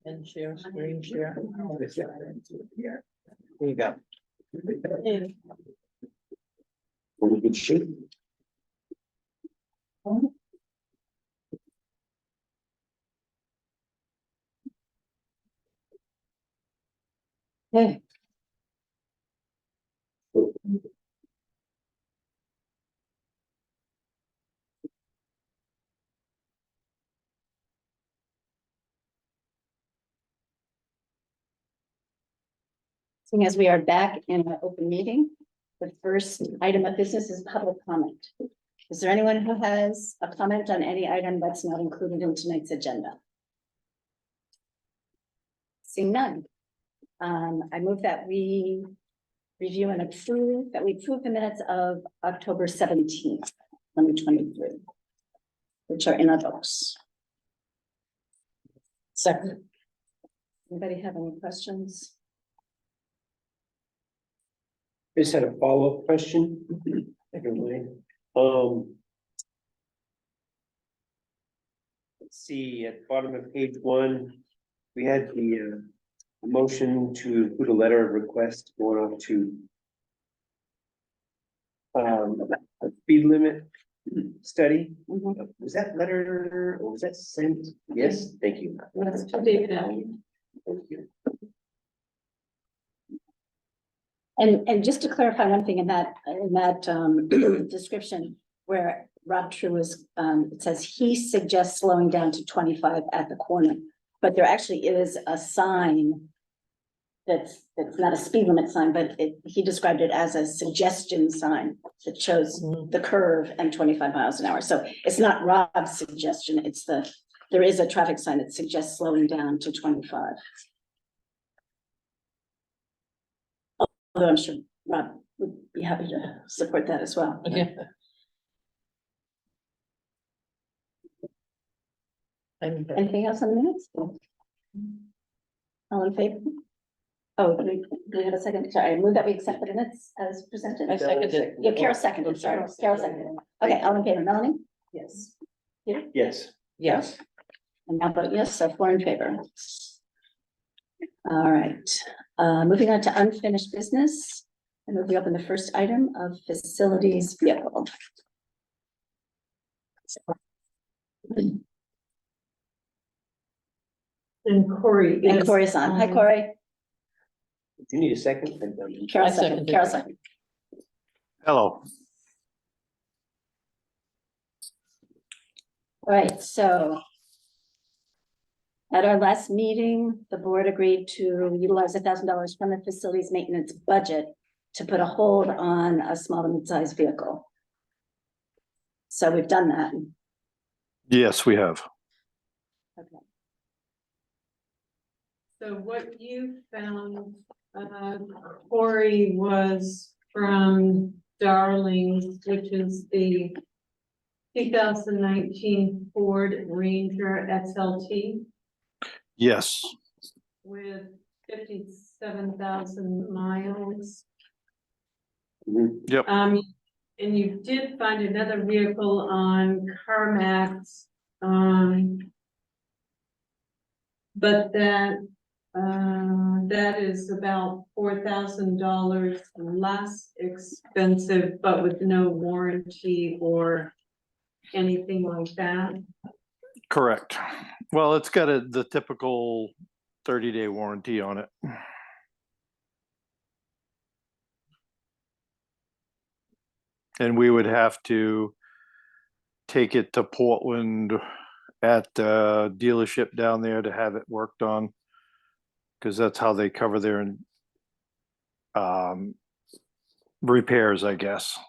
And share, screen share. Here you go. Yeah. Really good shape. Hey. Seeing as we are back in an open meeting, the first item of business is public comment. Is there anyone who has a comment on any item that's not included in tonight's agenda? Seeing none. I move that we review and approve, that we approve the minutes of October 17th, 2023, which are in our books. Second. Anybody have any questions? I just had a follow-up question. Everybody. Let's see, at the bottom of page 1, we had the motion to include a letter of request going off to a speed limit study. Mhm. Was that letter or was that sent? Yes, thank you. That's to David Allen. Thank you. And just to clarify one thing in that description where Rob True is, it says he suggests slowing down to 25 at the corner, but there actually is a sign that's not a speed limit sign, but he described it as a suggestion sign that shows the curve and 25 miles an hour. So it's not Rob's suggestion, there is a traffic sign that suggests slowing down to 25. Although I'm sure Rob would be happy to support that as well. Yeah. Anything else on the minutes? All in favor? Oh, do we have a second? Sorry, I move that we accept the minutes as presented. I seconded it. Yeah, Carol seconded, sorry, Carol seconded. Okay, all in favor, Melanie? Yes. Yes. Yes. And now vote yes, so 4 in favor. All right, moving on to unfinished business. And we'll be up in the first item of facilities vehicle. And Corey. And Corey's on. Hi, Corey. Do you need a second? Carol I second, seconded. Carol second. Hello. All right, so at our last meeting, the board agreed to utilize $1,000 from the facilities maintenance budget to put a hold on a small to mid-sized vehicle. So we've done that. Yes, we have. Okay. So what you found, Corey, was from Darlings, which is the 2019 Ford Ranger XLT Yes. with 57,000 miles. Yep. And you did find another vehicle on CarMax, but that is about $4,000 less expensive, but with no warranty or anything like that. Correct. Well, it's got the typical 30-day warranty on it. And we would have to take it to Portland at the dealership down there to have it worked on. Because that's how they cover their repairs, I guess.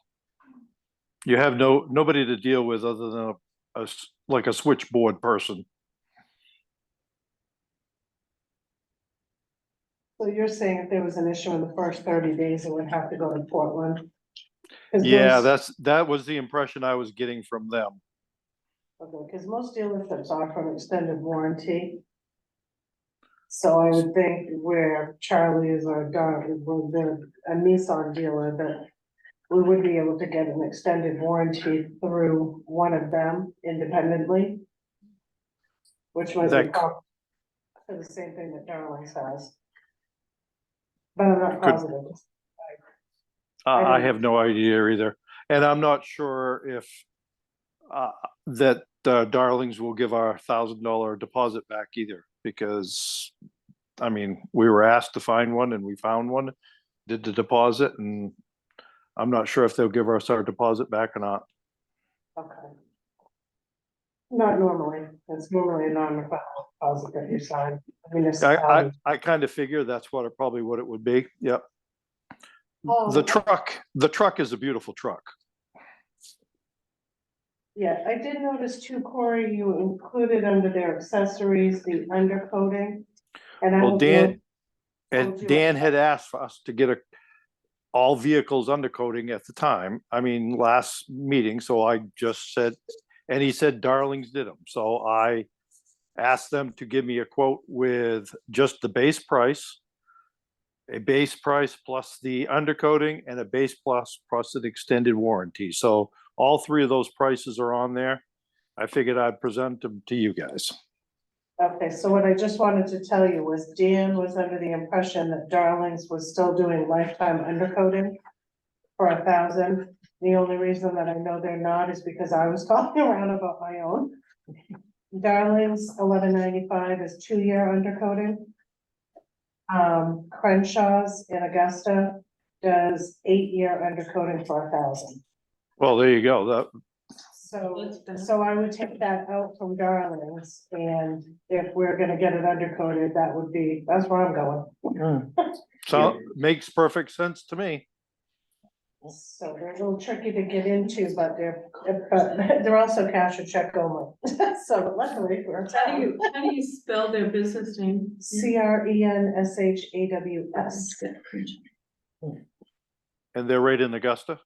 You have nobody to deal with other than like a switchboard person. So you're saying if there was an issue in the first 30 days, it would have to go to Portland? 'Cause Yeah, most- that was the impression I was getting from them. Okay, because most dealerships offer an extended warranty. So I would think where Charlie's or a Nissan dealer, that we would be able to get an extended warranty through one of them independently. Which might be, for the same thing that Darlings has. But I'm not Could- positive. I don't- have no idea either, and I'm not sure if that Darlings will give our $1,000 deposit back either, because I mean, we were asked to find one and we found one, did the deposit, and I'm not sure if they'll give us our deposit back or not. Okay. Not normally, it's normally a non-refundable deposit that you sign. I mean, it's. I kind of figure that's probably what it would be. Yep. The truck is a beautiful truck. Yeah, I did notice too, Corey, you included under their accessories, the undercoating. And I Well, don't Dan, know- and told you- Dan had asked for us to get all vehicles undercoating at the time, I mean, last meeting, so I just said, and he said Darlings did them, so I asked them to give me a quote with just the base price, a base price plus the undercoating, and a base plus an extended warranty. So all three of those prices are on there. I figured I'd present them to you guys. Okay, so what I just wanted to tell you was Dan was under the impression that Darlings was still doing lifetime undercoating for 1,000. The only reason that I know they're not is because I was talking around about my own. Darlings 1195 is 2-year undercoating. Crenshaw's in Augusta does 8-year undercoating for 1,000. Well, there you go. So I would take that out from Darlings, and if we're gonna get it undercoated, that's where I'm going. So makes perfect sense to me. So they're a little tricky to get into, but they're also cash or check only. So luckily, we're How do you spell their business name? CRENSHAWS. And they're right in Augusta.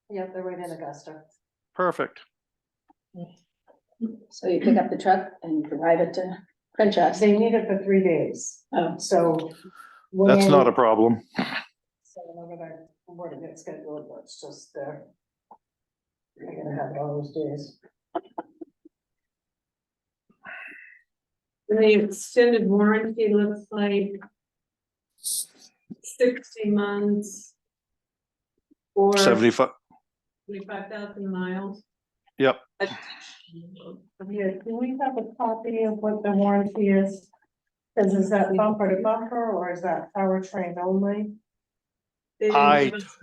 Yep, they're right in Augusta. Perfect. So you pick up the truck and drive it to Crenshaw's. They need it for 3 days, Oh, so. That's not a problem. So we're gonna get scheduled, but it's just there. I'm gonna have it all those days. The extended warranty looks like 60 months. Or 75. 25,000 miles. Yep. Yeah, can we have a copy of what the warranty is? Cause is that bumper to bumper or is that powertrain only? They didn't give us-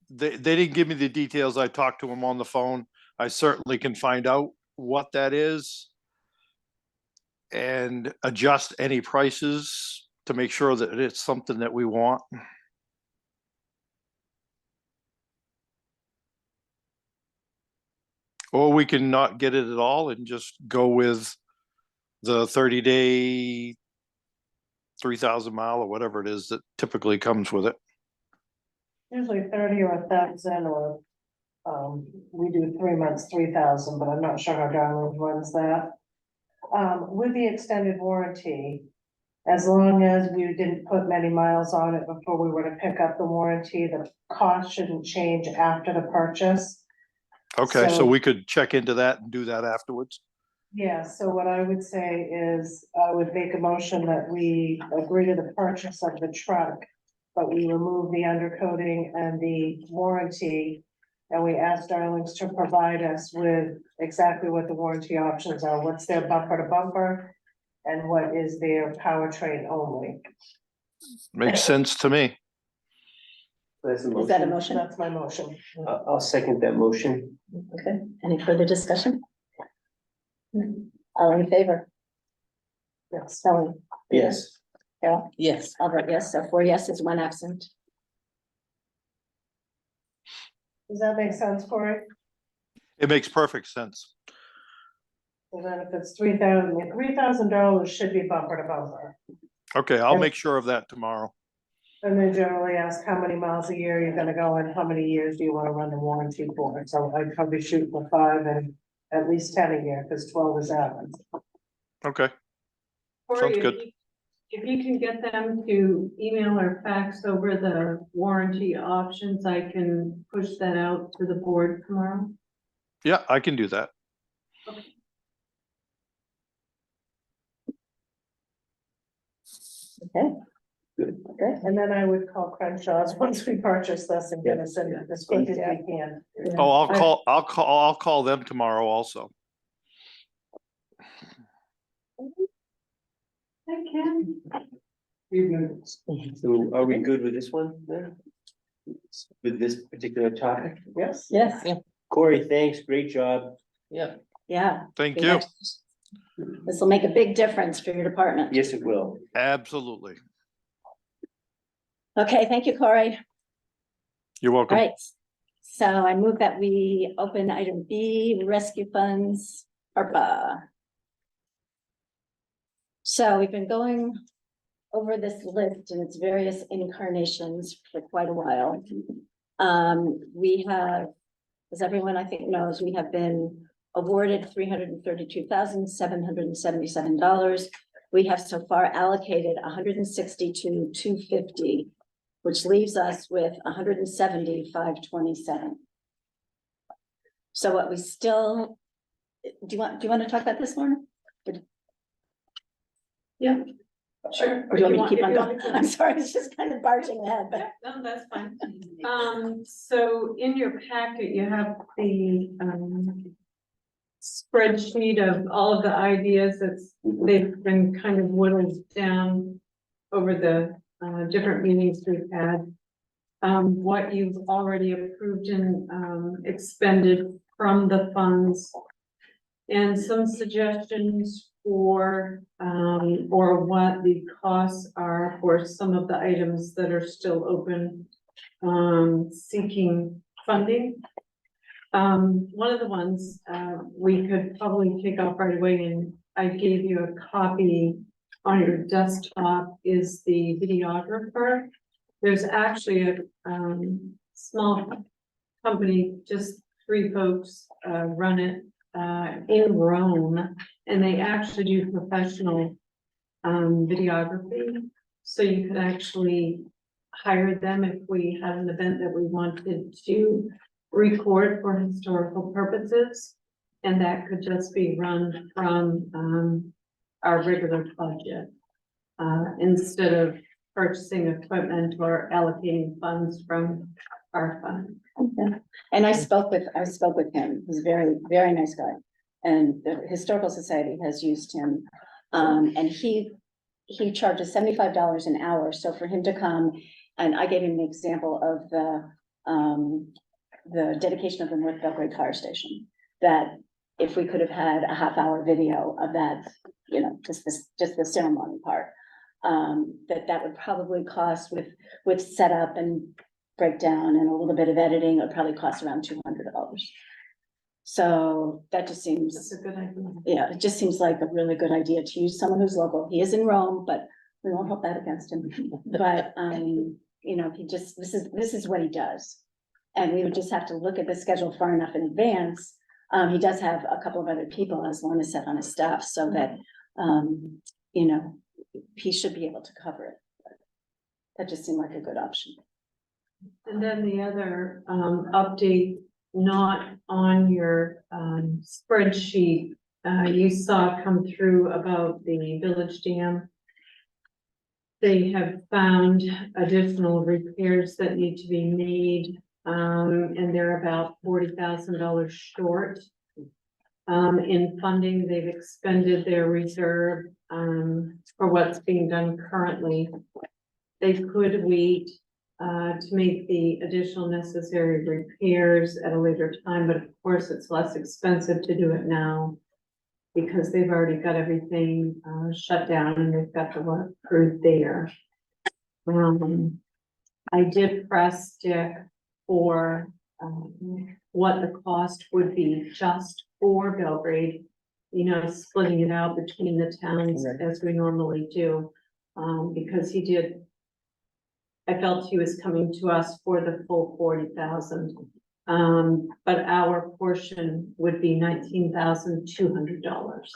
They didn't give me the details. I talked to him on the phone. I certainly can find out what that is and adjust any prices to make sure that it's something that we want. Or we can not get it at all and just go with the 30-day, 3,000 mile or whatever it is that typically comes with it. Usually 30 or 1,000 or, we do 3 months, 3,000, but I'm not sure how Darlings runs that. With the extended warranty, as long as we didn't put many miles on it before we were to pick up the warranty, the cost shouldn't change after the purchase. Okay, so So- we could check into that and do that afterwards. Yeah, so what I would say is I would make a motion that we agree to the purchase of the truck, but we remove the undercoating and the warranty. And we ask Darlings to provide us with exactly what the warranty options are. What's their bumper to bumper? And what is their powertrain only? Makes sense to me. That's a is that a motion. motion? That's my motion. I'll second that motion. Okay, any further discussion? All in favor? Yes. Sally? Yes. Carol? Yes. I'll vote yes, so 4 yeses, 1 absent. Does that make sense, Corey? It makes perfect sense. So then if it's $3,000 should be bumper to bumper. Okay, I'll make sure of that tomorrow. And they generally ask how many miles a year you're gonna go and how many years do you wanna run the warranty for? So I'd probably shoot for 5 and at least 10 a year, because 12 is average. Okay, Corey, sounds if good. if you can get them to email or fax over the warranty options, I can push that out to the board tomorrow. Yeah, I can do that. Okay. Good. Good. And then I would call Crenshaw's once we purchase this and get us in as quick as we can. Oh, I'll call them tomorrow also. I can. So are we good with this one then? With this particular topic? Yes. Yes, Corey, thanks, great job. yeah. Thank you. This will make a big difference for your department. Yes, it will. Absolutely. Okay, thank you, Corey. You're All welcome. right. So I move that we open item B, rescue funds, ARPA. So we've been going over this list in its various incarnations for quite a while. We have, as everyone I think knows, we have been awarded $332,777. We have so far allocated $162,250, which leaves us with $170,527. So what we still, do you want to talk about this, Lorna? Yeah. Sure. Or do you want me to keep If on you want going? me to- I'm sorry, it's just kind of barging ahead, but. No, that's fine. So in your packet, you have the, spreadsheet of all of the ideas they've been kind of whittled down over the, different meetings we've had. What you've already approved and, expended from the funds. And some suggestions for, or what the costs are for some of the items that are still open, seeking funding. One of the ones, we could probably take off right away, and I gave you a copy on your desktop, is the videographer. There's actually a, small company, just 3 folks, run it, in Rome, and they actually do professional videography. So you could actually hire them if we had an event that we wanted to record for historical purposes. And that could just be run from our regular budget, instead of purchasing equipment or allocating funds from our fund. Okay. And I spoke with him. He's a very, very nice guy. And the Historical Society has used him. And he charges $75 an hour. So for him to come, and I gave him the example of the dedication of the North Belgrade Fire Station, that if we could have had a half-hour video of that, you know, just the ceremony part, that would probably cost with setup and breakdown and a little bit of editing, it would probably cost around $200. So that just seems, That's a good idea. yeah, it just seems like a really good idea to use someone who's local. He is in Rome, but we won't hold that against him. But, you know, this is what he does. And we would just have to look at the schedule far enough in advance. He does have a couple of other people, as Lorna said, on his staff, so that, you know, he should be able to cover it. That just seemed like a good option. And then the other update, not on your spreadsheet, you saw come through about the village dam. They have found additional repairs that need to be made, and they're about $40,000 short. In funding, they've expended their reserve for what's being done currently. They could wait to make the additional necessary repairs at a later time, but of course it's less expensive to do it now because they've already got everything shut down and they've got the work crew there. I did press Dick for what the cost would be just for Belgrade, you know, splitting it out between the towns as we normally do, because I felt he was coming to us for the full 40,000. But our portion would be $19,200.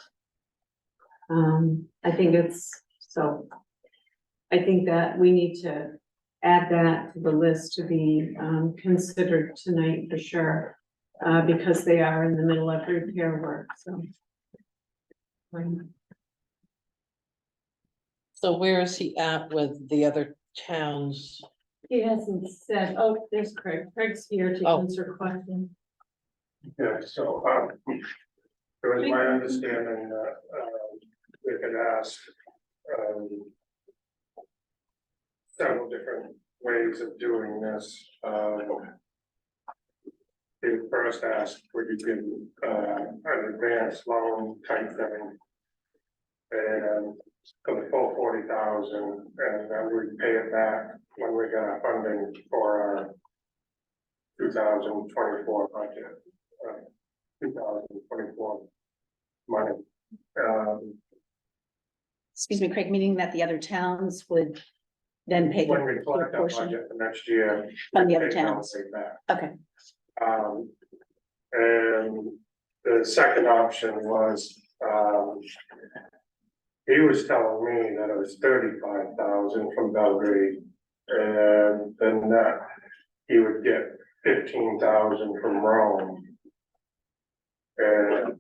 I think that we need to add that to the list to be considered tonight for sure, because they are in the middle of repair work, so. So where is he at with the other towns? He hasn't said, oh, there's Craig. Craig's here to Oh. answer questions. Yeah, so, it was my understanding that, we could ask, um, several different ways of doing this. He first asked, would you give, an advance loan type thing? And for the full 40,000, and then we'd pay it back when we got our funding for our 2024 budget. 2024 money. Excuse me, Craig, meaning that the other towns would then pay When we their collect our portion budget for next year. from the other they don't towns. pay back. Okay, And the second option was, he was telling me that it was 35,000 from Belgrade. And then that he would get 15,000 from Rome. And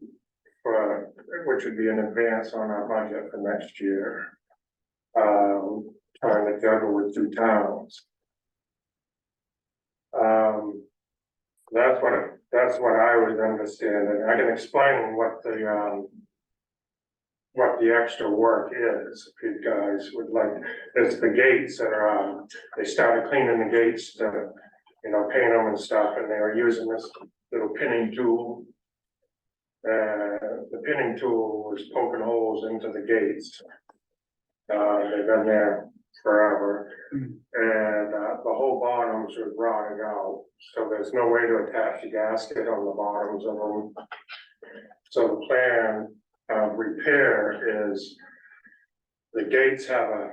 which would be an advance on our budget for next year. Trying to juggle with two towns. That's what I was understanding. I can explain what the extra work is, if you guys would like. It's the gates that are, they started cleaning the gates to, paint them and stuff, and they were using this little pinning tool. The pinning tool was poking holes into the gates. They've been there forever, and the whole bottoms was rotting out, so there's no way to attach the gasket on the bottoms of them. So the plan of repair is the gates have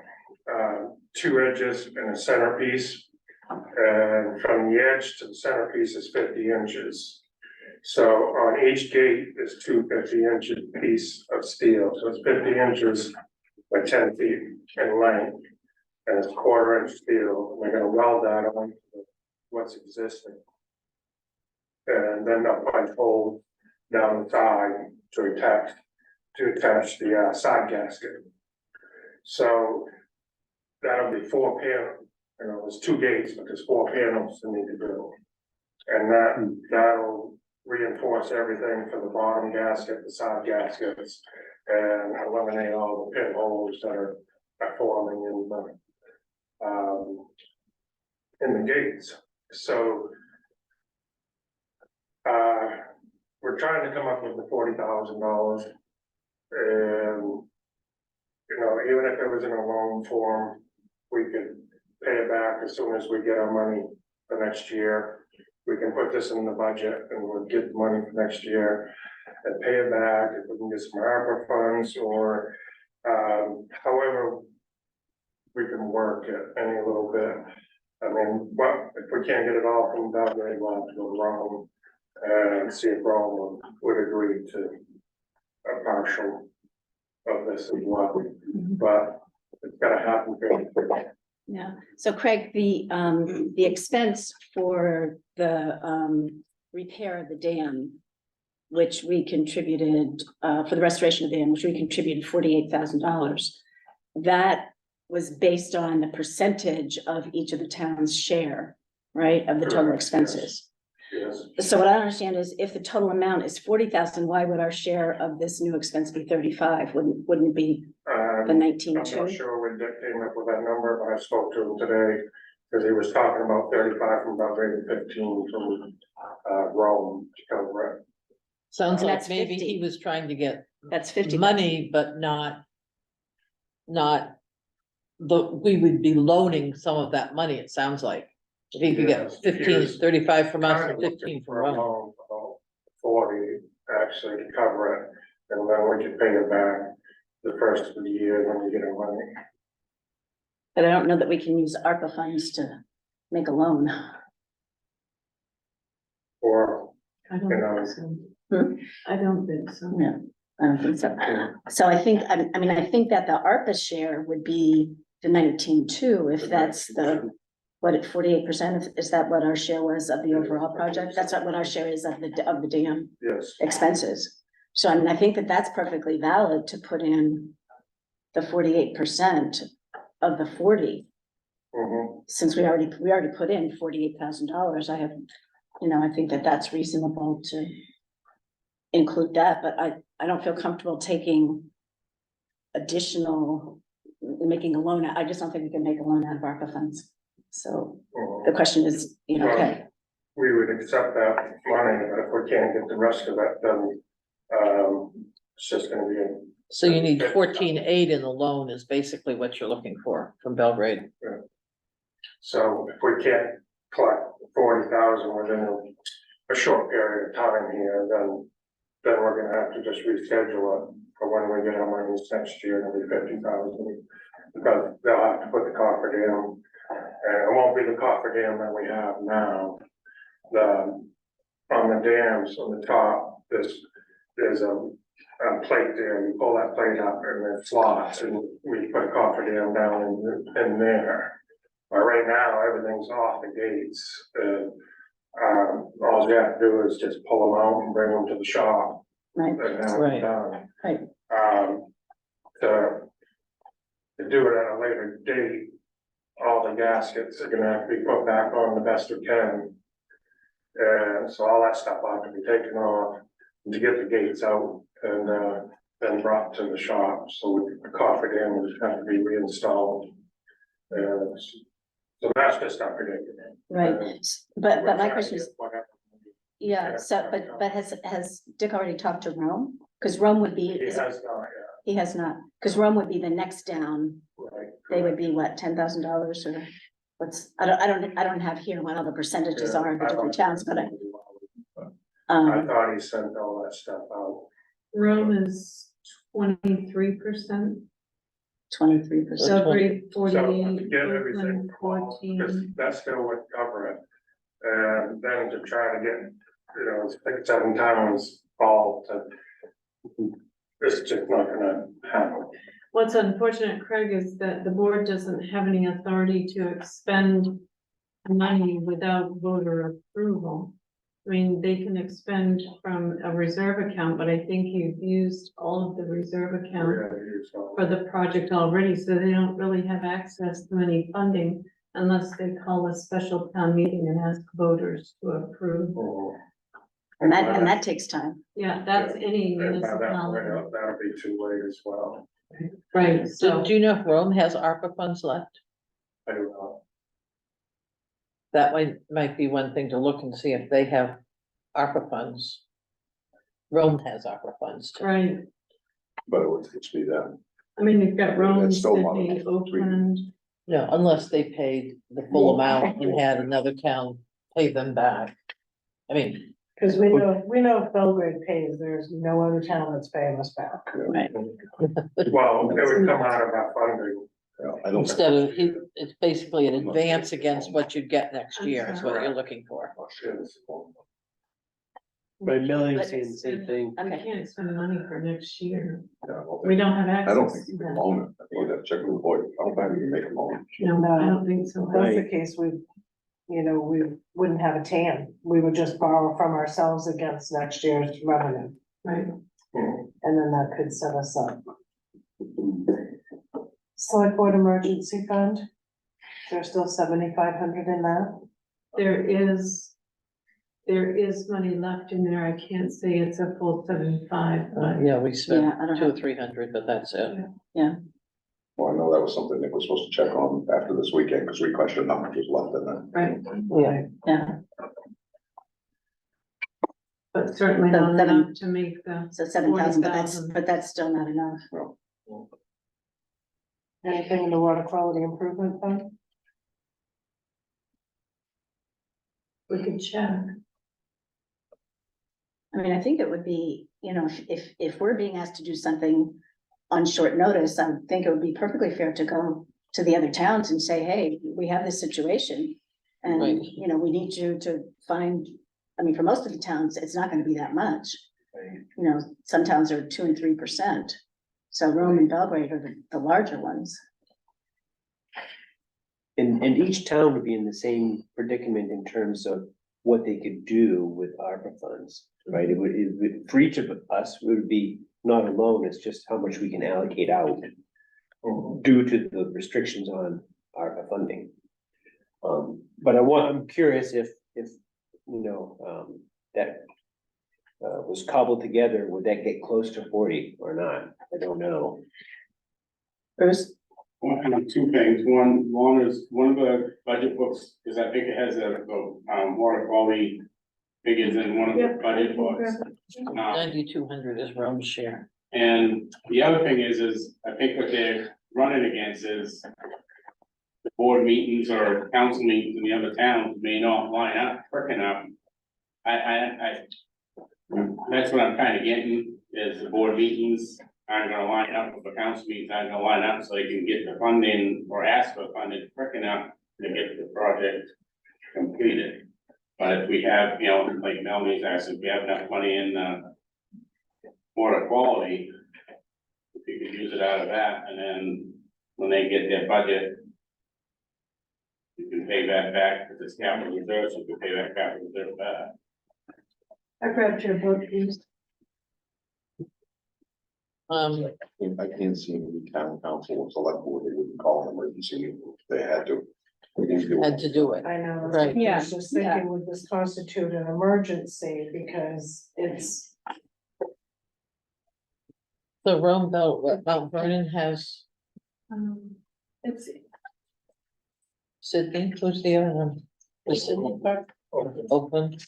two edges and a centerpiece, and from the edge to the centerpiece is 50 inches. So on each gate is two 50-inch piece of steel, so it's 50 inches by 10 feet in length, and it's 1/4 inch steel. And they're gonna weld that on to what's existing. And then they'll punch holes down the side to attach the side gasket. So that'll be 4 panels. There's 2 gates, but there's 4 panels to need to do. And that'll reinforce everything for the bottom gasket, the side gaskets, and eliminate all the pinholes that are forming in the gates. So we're trying to come up with the $40,000, and even if it was in a loan form, we could pay it back as soon as we get our money for next year. We can put this in the budget and we'll get the money for next year and pay it back if we can get some ARPA funds, or however we can work it any little bit. I mean, well, if we can't get it all from Belgrade, we'll have to go to Rome and see if Rome would agree to a partial of this as well. But it's gotta happen fairly quickly. yeah. So Craig, the expense for the repair of the dam, which we contributed, for the restoration of the dam, which we contributed $48,000. That was based on the percentage of each of the town's share, right, of the total Correct, expenses. Yes. So what I don't understand is if the total amount is 40,000, why would our share of this new expense be 35? Wouldn't it be the I'm 19.2? not sure when Dick came up with that number, but I spoke to him today, because he was talking about 35 from Belgrade and 15 from Rome to cover it. Sounds And like that's maybe 50. he was trying to get That's 50. money, but not we would be loaning some of that money, it sounds like. If he could get Yes, 15, yes. 35 from us Kind and of 15 looking from for a Rome. loan, about 40 actually to cover it, and then we could pay it back the first of the year when we get our money. But I don't know that we can use ARPA funds to make a loan. Or, I don't think so. Hmm? I don't think so. No, I don't think so. So I think, I mean, I think that the ARPA share would be the 19.2, if that's the, what, 48%, is that what our share was of the overall project? That's not what our share is of the dam yes, expenses. So I mean, I think that that's perfectly valid to put in the 48% of the 40, Mhm. since we already put in $48,000, I think that that's reasonable to include that, but I don't feel comfortable taking additional, making a loan. I just don't think we can make a loan out of ARPA funds. So Mhm. the question is, okay, We would accept that money, but if we can't get the rest of it, then, it's just gonna be. So you need 14.8 in the loan is basically what you're looking for from Belgrade. So if we can't collect 40,000 within a short period of time here, then we're gonna have to just reschedule it for when we get our monies next year, it'll be 50,000. Because they'll have to put the coffer dam, and it won't be the coffer dam that we have now. On the dams on the top, there's a plate there, you pull that plate up and it slots, and we put a coffer dam down in there. But right now, everything's off the gates, and, all you have to do is just pull them out and bring them to the shop right, and have Right. it done. right, To do it at a later date, all the gaskets are gonna have to be put back on the best we can. And so all that stuff will have to be taken off to get the gates out and, then brought to the shop, so the coffer dam would have to be reinstalled. So that's just our predicament. right. But We're my trying to question is, get whatever. yeah, so, but has Dick already talked to Rome? Because Rome would be, He has not, he has not, because Rome would be the next down. right? They would be what, $10,000 or what's, I don't have here what all the percentages are in the different towns, but I um, thought he sent all that stuff out. Rome is 23%, 23%. Belgrade So to 48, get everything, Oakland because 14. that still would cover it. And then to try to get, 6, 7 towns all to. It's just not gonna happen. What's unfortunate, Craig, is that the board doesn't have any authority to expend money without voter approval. I mean, they can expend from a reserve account, but I think you've used all of the reserve account for the project already, so they don't really have access to any funding unless they call a special town meeting and ask voters to approve. And that takes time. Yeah, that's any And by that point, municipality, that'll be too late as well. right, so. Do you know if Rome has ARPA funds left? I don't know. That might be one thing to look and see if they have ARPA funds. Rome has ARPA funds too. Right, But it would just be that. I mean, you've got Rome, That's still one of Sydney, the Oakland, No, unless they paid the full amount and had another town pay them back. I mean, Cause we know if Belgrade pays, there's no other town that's paying us back. Right. Well, it would come out of our funding. I don't. instead of, it's basically an advance against what you'd get next year is what you're looking for. But Melanie was But- saying the same thing. we Okay, can't spend money for next year. Yeah, We don't have I don't access think to you can that. loan it. I think that check with the board. I don't think we can make a loan. No, I don't think so. If that's the case, we wouldn't have a TAN. We would just borrow from ourselves against next year's revenue, Right, and then that could set us up. Select Board Emergency Fund, there's still 7,500 in that. there is money left in there. I can't say it's a full 75, but Yeah, we spent Yeah, I don't 200 or have- 300, but that's it. Well, I know that was something Nick was supposed to check on after this weekend, because we questioned how much was left in there. right, Yeah, yeah, but certainly So not seven- enough to make the, so 7,000, but 40,000. that's still not enough. Anything in the Water Quality Improvement Fund? we could check. I mean, I think it would be, if we're being asked to do something on short notice, I think it would be perfectly fair to go to the other towns and say, hey, we have this situation. And, Right. we need you to find, I mean, for most of the towns, it's not gonna be that much. Some towns are 2% and 3%. So Rome and Belgrade are the larger ones. And each town would be in the same predicament in terms of what they could do with ARPA funds, right? It would, for each of us, it would be not alone, it's just how much we can allocate out. due to the restrictions on ARPA funding. But I'm curious if, that was cobbled together, would that get close to 40 or not? I don't know. Bruce? Well, I have two things. One is one of the budget books, because I think it has the water quality figures in one of the budget books. 9,200 is Rome's share. And the other thing is I think what they're running against is the board meetings or council meetings in the other towns may not line up quick enough. That's what I'm kind of getting, is the board meetings aren't gonna line up, with the council meetings aren't gonna line up, so they can get the funding or ask for funding quick enough to get the project completed. But if we have, like Melanie's asked, if we have enough money in water quality, if we could use it out of that, and then when they get their budget, you can pay that back, because it's capital reserve, so you can pay that capital reserve back. I grabbed your book, please. I can't see any town council or select board, they wouldn't call an emergency meeting if they had to. We didn't do it. Had to do it. I know. Right. I Yeah, was just thinking, would this constitute an emergency, because it's, So Rome, Mount Vernon has It's, Sydney, who's the other one? The Sydney Park, Oakland?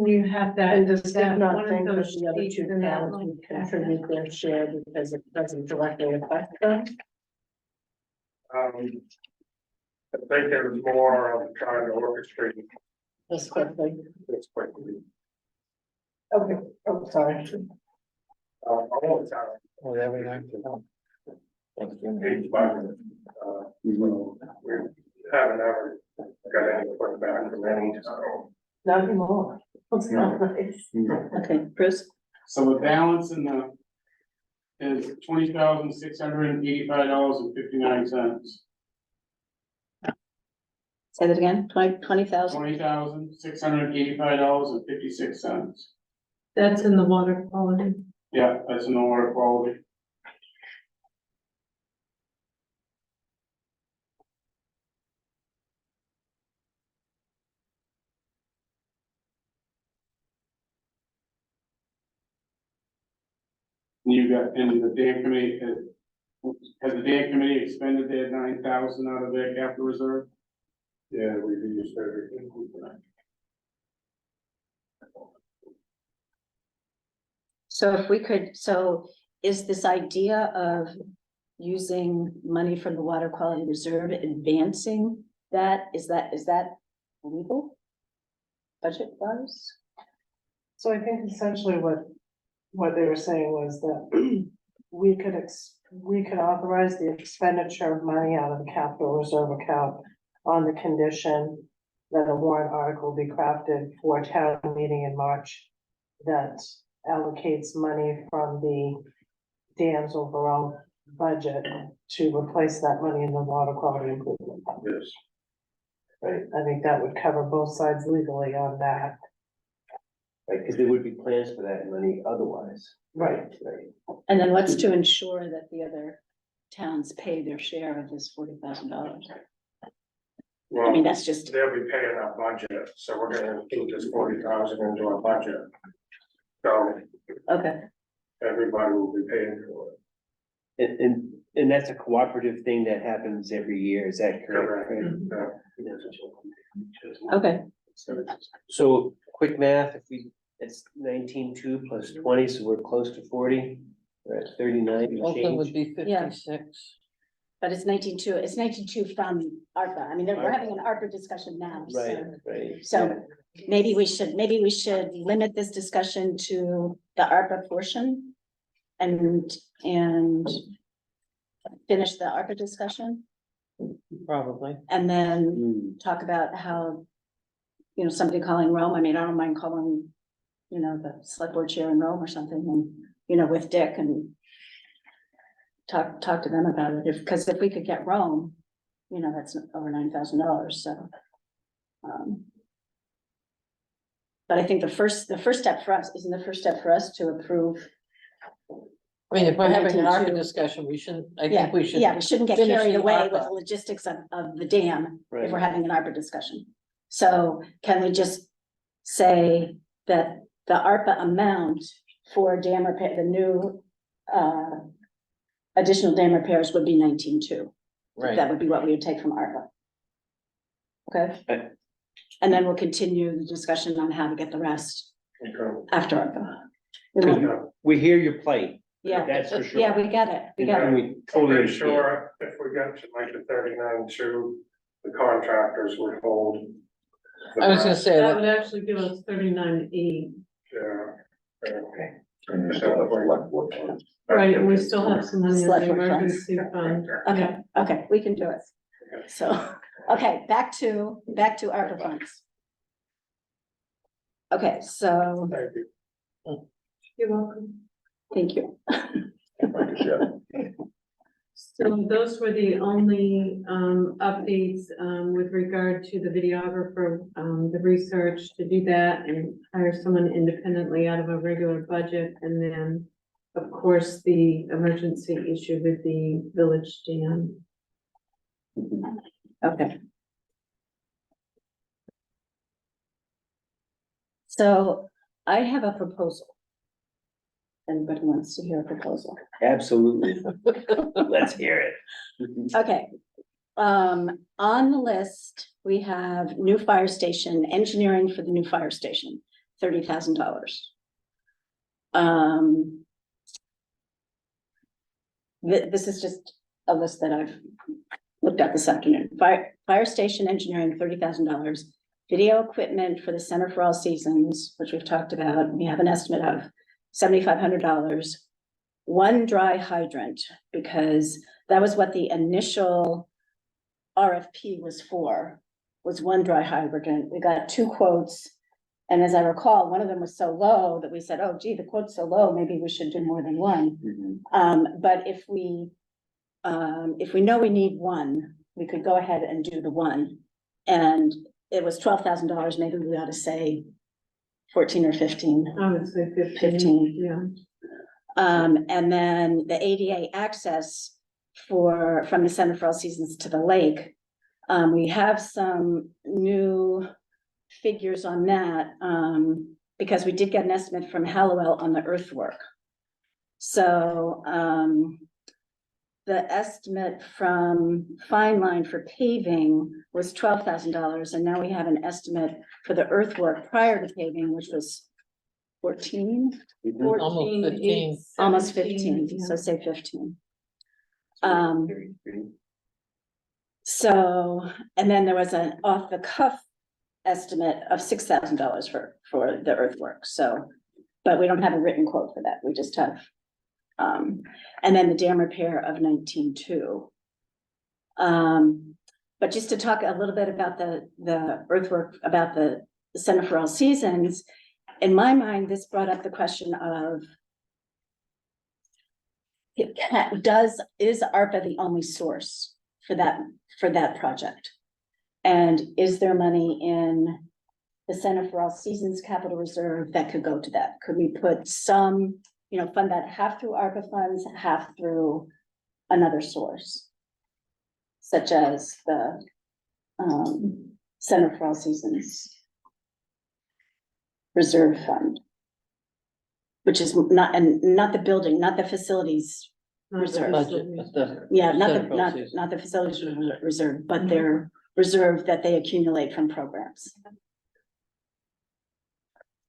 you have that. and does that it not one of think that those the other sheets two in that towns one would packet. contribute their share because it doesn't directly affect them? I think it was more of trying to orchestrate This quickly. this quickly. Okay, oh, sorry. All the time, Oh, there we are. Thank you. each budget, we haven't ever got any pushback from any, so. Not anymore. It's not nice. Okay, Bruce? So the balance in the is $20,685.59. Say that again, 20,000? $20,685.56. That's in the water quality. Yeah, that's in the water quality. You got, and the dam committee, has the dam committee expended their 9,000 out of their capital reserve? Yeah, we've used everything. So if we could, so is this idea of using money from the water quality reserve advancing that, is that legal? Budget wise? So I think essentially what they were saying was that we could authorize the expenditure of money out of the capital reserve account on the condition that a warrant article be crafted for town meeting in March that allocates money from the dam's overall budget to replace that money in the water quality improvement. Yes. Right, I think that would cover both sides legally on that. Right, because there would be plans for that money otherwise. Right. Right. And then what's to ensure that the other towns pay their share of this $40,000? I mean, Well, that's just, they'll be paying our budget, so we're gonna include this 40,000 into our budget. So okay, everybody will be paying for it. And that's a cooperative thing that happens every year, is that correct? okay. So quick math, if it's 19,2 plus 20, so we're close to 40, we're at 39 and Oakland would change. be Yeah. 56. But it's 19.2 from ARPA. I mean, we're having an ARPA discussion now, Right, so. right. So maybe we should limit this discussion to the ARPA portion and finish the ARPA discussion Probably. and then Hmm. talk about how, somebody calling Rome. I mean, I don't mind calling, the select board chair in Rome or something and, with Dick and talk to them about it. Because if we could get Rome, that's over $9,000, so. But I think the first step for us, isn't the first step for us to approve I mean, if we're having an ARPA 19.2. discussion, we shouldn't, I Yeah, think we should. yeah, we shouldn't get finish carried the away with ARPA. the logistics of the dam if Right. we're having an ARPA discussion. So can we just say that the ARPA amount for dam repair, the new additional dam repairs would be 19.2. Right, That would be what we would take from ARPA. Okay, Okay. and then we'll continue the discussion on how to get the rest Okay. after ARPA. We hear your plight, Yeah, that's for sure. yeah, we get it, we get And it. we I'm totally pretty understand. sure if we got to like the 39.2, the contractors would hold. the I was gonna rest. say That that, would actually give us 39.8. Yeah. Okay. And you still have select board funds. Right, and we still have some money in Select the board funds. emergency fund. Okay, okay, we can do it. So, okay, back to ARPA funds. Okay, so, Thank you. You're welcome. thank you. Yeah. So those were the only updates with regard to the videographer, the research to do that and hire someone independently out of a regular budget. And then, of course, the emergency issue with the village dam. Okay. So I have a proposal. Anybody wants to hear a proposal? Absolutely. Let's hear it. Okay. On the list, we have new fire station, engineering for the new fire station, $30,000. This is just a list that I've looked at this afternoon. Fire station engineering, $30,000. Video equipment for the Center for All Seasons, which we've talked about, we have an estimate of $7,500. One dry hydrant, because that was what the initial RFP was for, was one dry hydrant. We got 2 quotes. And as I recall, one of them was so low that we said, oh gee, the quote's so low, maybe we should do more than one. But if we know we need one, we could go ahead and do the one. And it was $12,000, maybe we ought to say 14 or 15. I would say 15. 15. Yeah. And then the ADA access from the Center for All Seasons to the lake. We have some new figures on that, because we did get an estimate from Hallowell on the earthwork. So, the estimate from Fine Line for paving was $12,000, and now we have an estimate for the earthwork prior to paving, which was 14, almost 15. almost 15, yeah. so say 15. So, and then there was an off the cuff estimate of $6,000 for the earthwork, so, but we don't have a written quote for that, we just have. And then the dam repair of 19.2. But just to talk a little bit about the earthwork, about the Center for All Seasons, in my mind, this brought up the question of, is ARPA the only source for that project? And is there money in the Center for All Seasons Capital Reserve that could go to that? Could we put some, fund that half through ARPA funds, half through another source? Such as the Center for All Seasons Reserve Fund. Which is not the building, not the facilities reserve. budget, but the. Yeah, not Center for All Seasons. not the facilities reserve, but their reserve that they accumulate from programs.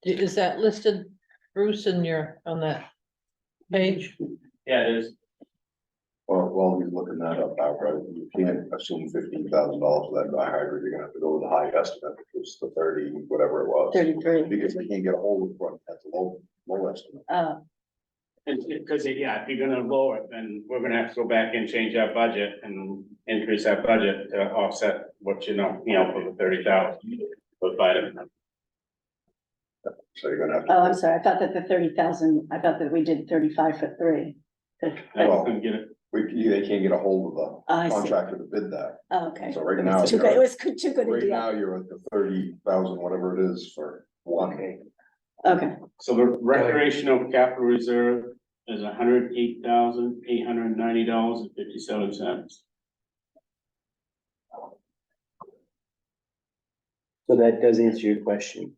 Is that listed, Bruce, on that page? Yeah, there's, Well, while we're looking that up, right, you can't assume $15,000 for that dry hydrant, you're gonna have to go with the high estimate, which was the 30, whatever it was. 33. Because they can't get a hold of it, that's a low estimate. because, yeah, if you're gonna lower it, then we're gonna have to go back and change our budget and increase our budget to offset what for the 30,000. But So you're gonna have to. Oh, I'm sorry, I thought that the 30,000, I thought that we did 35 for 3. I couldn't get it. They can't get a hold of I the see. contractor to bid that. Oh, okay. So right It now, was too you're good, at- it was too good a Right deal. now, you're at the 30,000, whatever it is for one. Okay, So the recreational capital reserve is $108,890.57. So that does answer your question.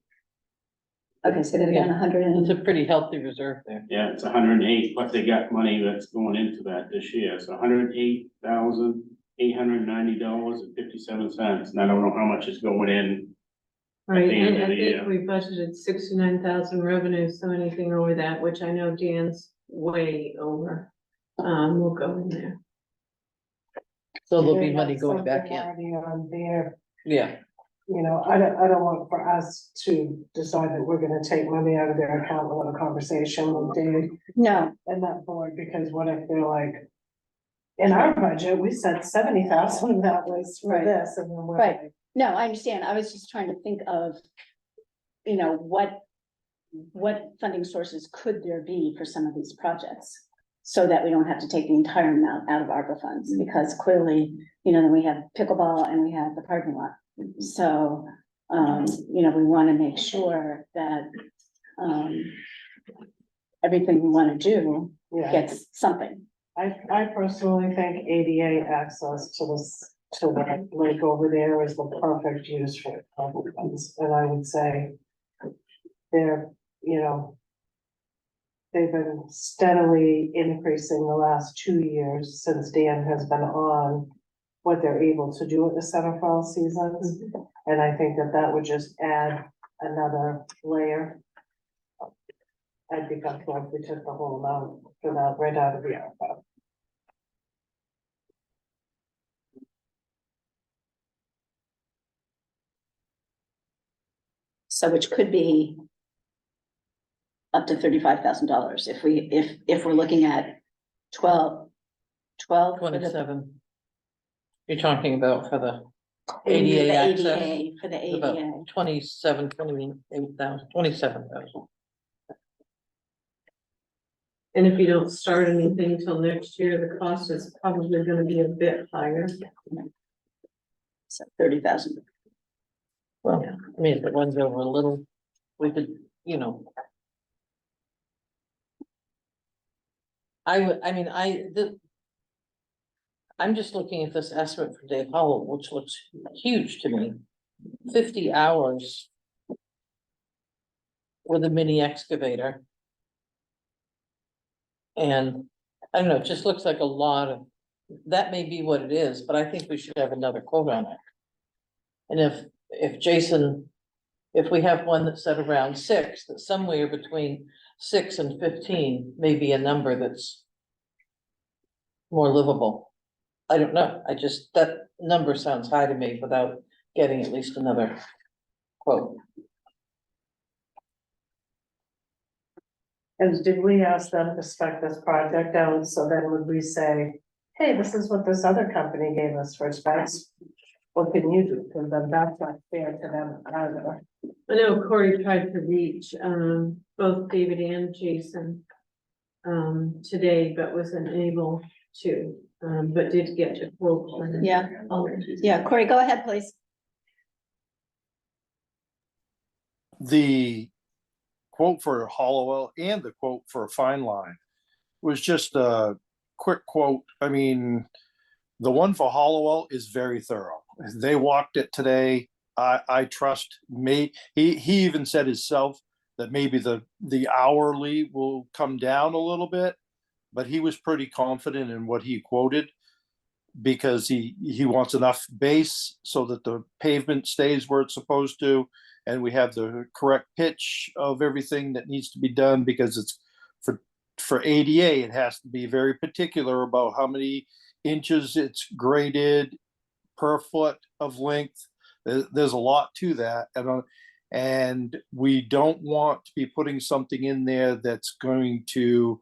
Okay, so that again, Yeah. 100 It's and, a pretty healthy reserve there. Yeah, it's 108, but they got money that's going into that this year, so $108,890.57, and I don't know how much is going in. Right, the end and of I the think year. we budgeted 69,000 revenue, so anything over that, which I know Dan's way over, will go in there. So there'll be They money have going back something in. already on there, Yeah, you know, I don't want for us to decide that we're gonna take money out of their account without a conversation with Dave no, and that board, because what if they're like, in our budget, we said 70,000 of that was for Right. this, and then we're Right. like, no, I understand. I was just trying to think of, you know, what funding sources could there be for some of these projects? So that we don't have to take the entire amount out of ARPA funds, because clearly, you know, then we have pickleball and we have the parking lot. So, you know, we want to make sure that, everything we want to do yeah. gets something. I personally think ADA access to this, to the lake over there is the perfect use for ARPA funds, and I would say they're, you know, they've been steadily increasing the last 2 years since Dan has been on what they're able to do at the center fall seasons. And I think that that would just add another layer. I'd be comfortable if we took the whole amount for that right out of the ARPA. So which could be up to $35,000 if we're looking at 12 for the 27. You're talking about for the for the ADA access? ADA, for the About ADA. 28,000, 27,000. And if you don't start anything till next year, the cost is probably gonna be a bit higher. So 30,000. Well, I mean, if it runs over a little, we could, you know. I'm just looking at this estimate for Dave Hollow, which looks huge to me. 50 hours with a mini excavator. And I don't know, it just looks like a lot of, that may be what it is, but I think we should have another quote on it. And if Jason, if we have one that's set around 6, that somewhere between 6 and 15 may be a number that's more livable. I don't know, that number sounds high to me without getting at least another quote. And did we ask them to spec this project out? So then would we say, hey, this is what this other company gave us for specs? What can you do? Because then that's not fair to them either. I know Corey tried to reach, both David and Jason, today, but was unable to, but did get a quote. on- Yeah. on- Yeah, Corey, go ahead, please. The quote for Hollowell and the quote for Fine Line was just a quick quote. I mean, the one for Hollowell is very thorough. They walked it today. I trust he even said himself that maybe the hourly will come down a little bit, but he was pretty confident in what he quoted because he wants enough base so that the pavement stays where it's supposed to, and we have the correct pitch of everything that needs to be done, because it's for ADA, it has to be very particular about how many inches it's graded per foot of length. There's a lot to that, and we don't want to be putting something in there that's going to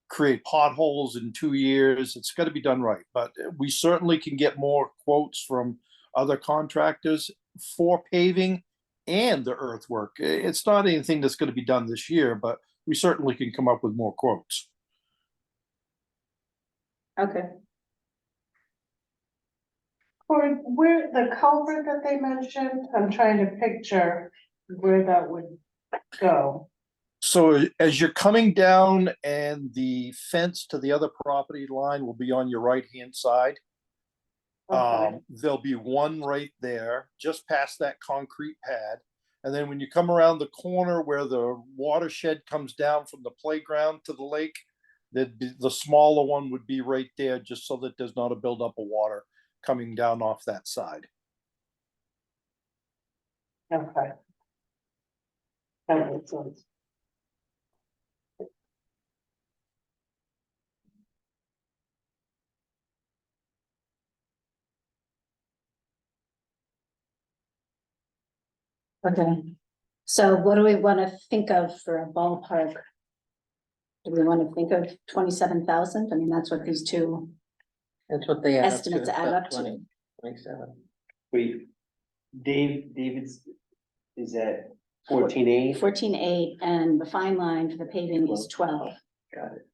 create potholes in 2 years. It's got to be done right, but we certainly can get more quotes from other contractors for paving and the earthwork. It's not anything that's going to be done this year, but we certainly can come up with more quotes. Okay. Or where the culvert that they mentioned, I'm trying to picture where that would go. So as you're coming down and the fence to the other property line will be on your right-hand side. Okay. There'll be one right there, just past that concrete pad. And then when you come around the corner where the watershed comes down from the playground to the lake, the smaller one would be right there, just so that there's not a buildup of water coming down off that side. Okay. That makes sense. Okay, so what do we want to think of for a ballpark? Do we want to think of 27,000? I mean, that's what these two, That's what they add up to, Estimates add about up to. 20, 27. Wait, David's, is that 14.8? 14.8, and the fine line for the paving is 12. Got it.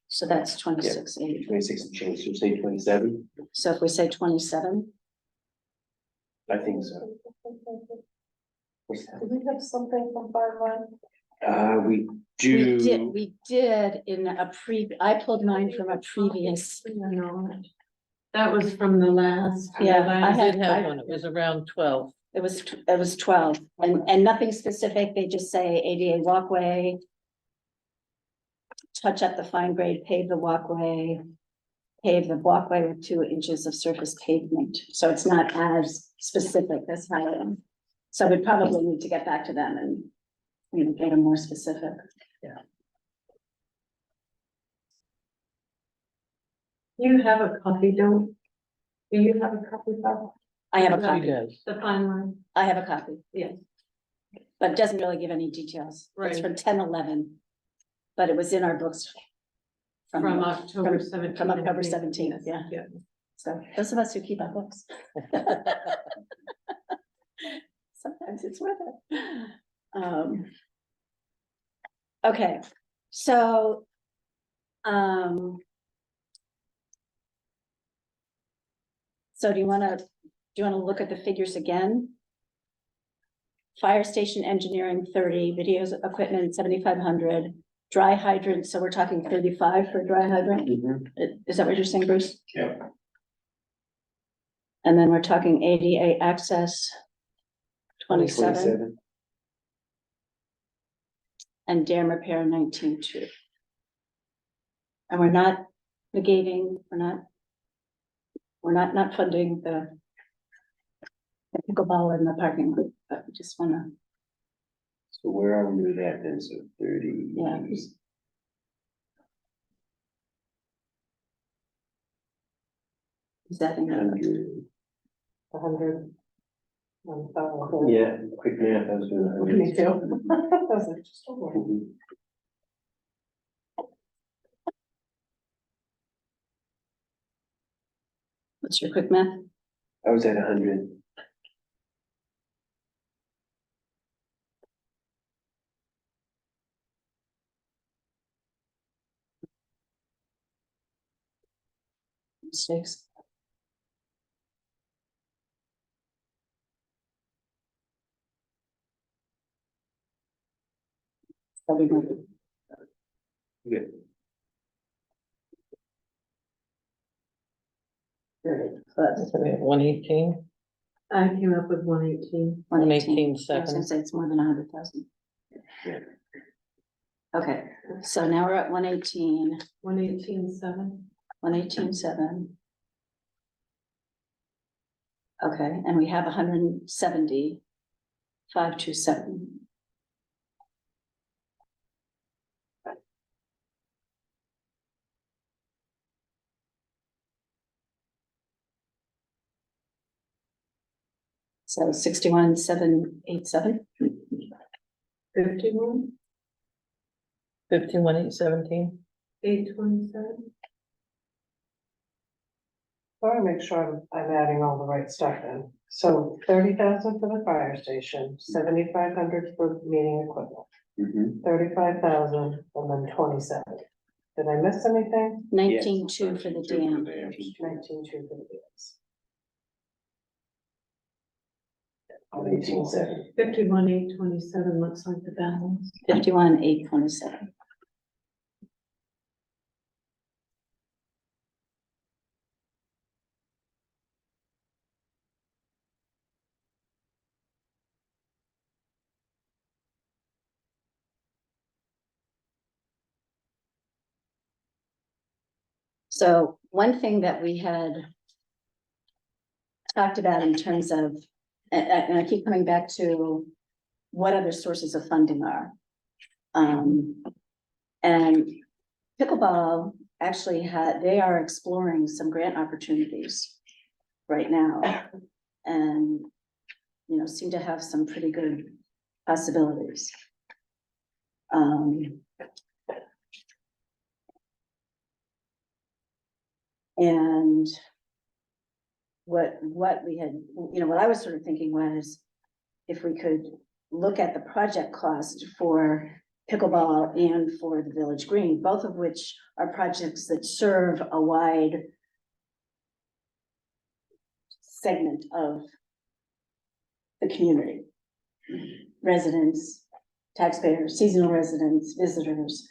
So that's 26.8. 26 and change, so say 27? So if we say 27, I think so. What's Do we have something from Fire Line? We we did in a I pulled mine from a previous, No, that was from the last. Yeah, I I had- did have one, it was around 12. it was 12, and nothing specific, they just say ADA walkway. Touch up the fine grade, pave the walkway. Pave the walkway with 2 inches of surface pavement, so it's not as specific as how. So we probably need to get back to them and, you know, get them more specific. You have a copy, do you have a copy of I have a She copy, does. the fine line? I have a copy, Yes. but it doesn't really give any details. It's Right. from 10/11. But it was in our books. From October from- 17th. From October I think. 17th, yeah. Yeah. So those of us who keep our books. Sometimes it's worth it. Okay, so. So do you wanna look at the figures again? Fire station engineering 30, videos equipment 7,500, dry hydrant, so we're talking 35 for dry hydrant? Is that what you're saying, Bruce? Yeah. And then we're talking ADA access. 27, and dam repair 19.2. And we're not negating, we're not funding the pickleball in the parking lot, but we just wanna, So where are we with that then? So 30. Yeah. is that in the, 100. 100. Yeah, quick math, I was doing. Me too. I was like, just over. Mhm. what's your quick math? I was at 100. Mistakes? Probably not. Good. So we have 118, I came up with 118. 118, I was gonna 7. say it's more than 100,000. Yeah. Okay, so now we're at 118, 118.7. 118.7. Okay, and we have 170, 527. So 61,787. 51, 51,817. 827. I wanna make sure I'm adding all the right stuff in. So 30,000 for the fire station, 7,500 for meeting equipment, Mhm. 35,000, and then 27. Did I miss anything? 19.2 for the dam. 19,2 for the dams. on 18/7. 51,827 looks like the balance. 51,827. So one thing that we had talked about in terms of, and I keep coming back to what other sources of funding are. And pickleball actually they are exploring some grant opportunities right now. And, seem to have some pretty good possibilities. And what we had, what I was sort of thinking was, if we could look at the project cost for pickleball and for the Village Green, both of which are projects that serve a wide segment of the community. Residents, taxpayers, seasonal residents, visitors.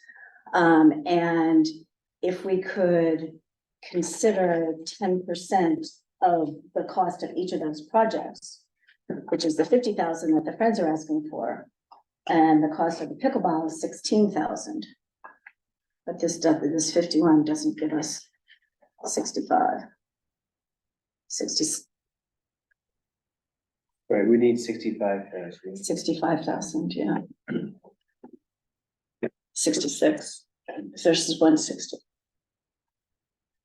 And if we could consider 10% of the cost of each of those projects, which is the 50,000 that the Friends are asking for, and the cost of the pickleball is 16,000. But this 51 doesn't give us 65. 60, Right, we need 65,000. 65,000, yeah. 66 versus 160.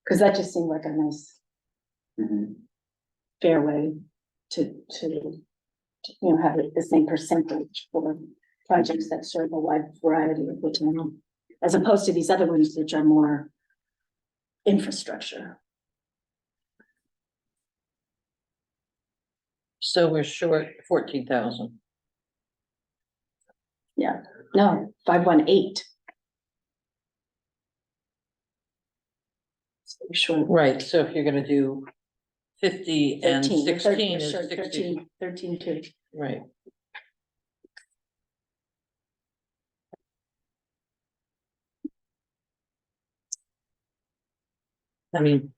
Because that just seemed like a nice fair way to have the same percentage for projects that serve a wide variety of the town, as opposed to these other ones which are more infrastructure. So we're short 14,000. Yeah, no, 518. So we're short. Right, so if you're gonna do 50 and 13, we're 16 we're is short 60, 13 too. right? I mean,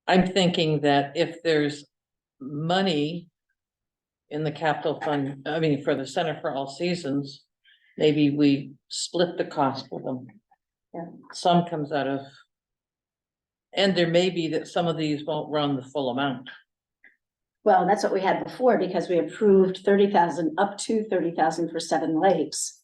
I'm thinking that if there's money in the capital fund, I mean, for the Center for All Seasons, maybe we split the cost with them. Yeah. Some comes out of, and there may be that some of these won't run the full amount. Well, that's what we had before, because we approved 30,000, up to 30,000 for 7 lakes.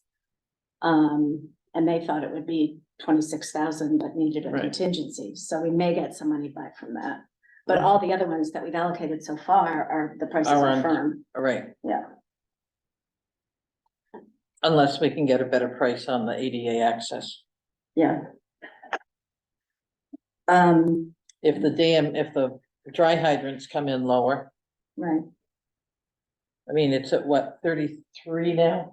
And they thought it would be 26,000, but needed a Right. contingency, so we may get some money back from that. But all the other ones that we've allocated so far are, the prices Are are on- firm, All right, yeah. unless we can get a better price on the ADA access. Yeah. If the dry hydrants come in lower, Right, I mean, it's at what, 33 now?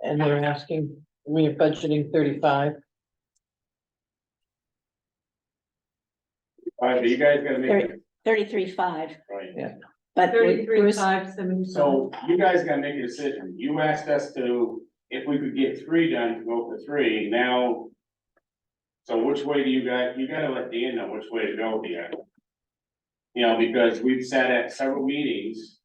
And we're asking, we're budgeting 35. All right, but you guys gotta make it 33.5, right. Yeah. but 33,575. So you guys gotta make a decision. You asked us to, if we could get 3 done, to go for 3, now. So which way do you gotta let Dan know which way to go here. Because we've sat at several meetings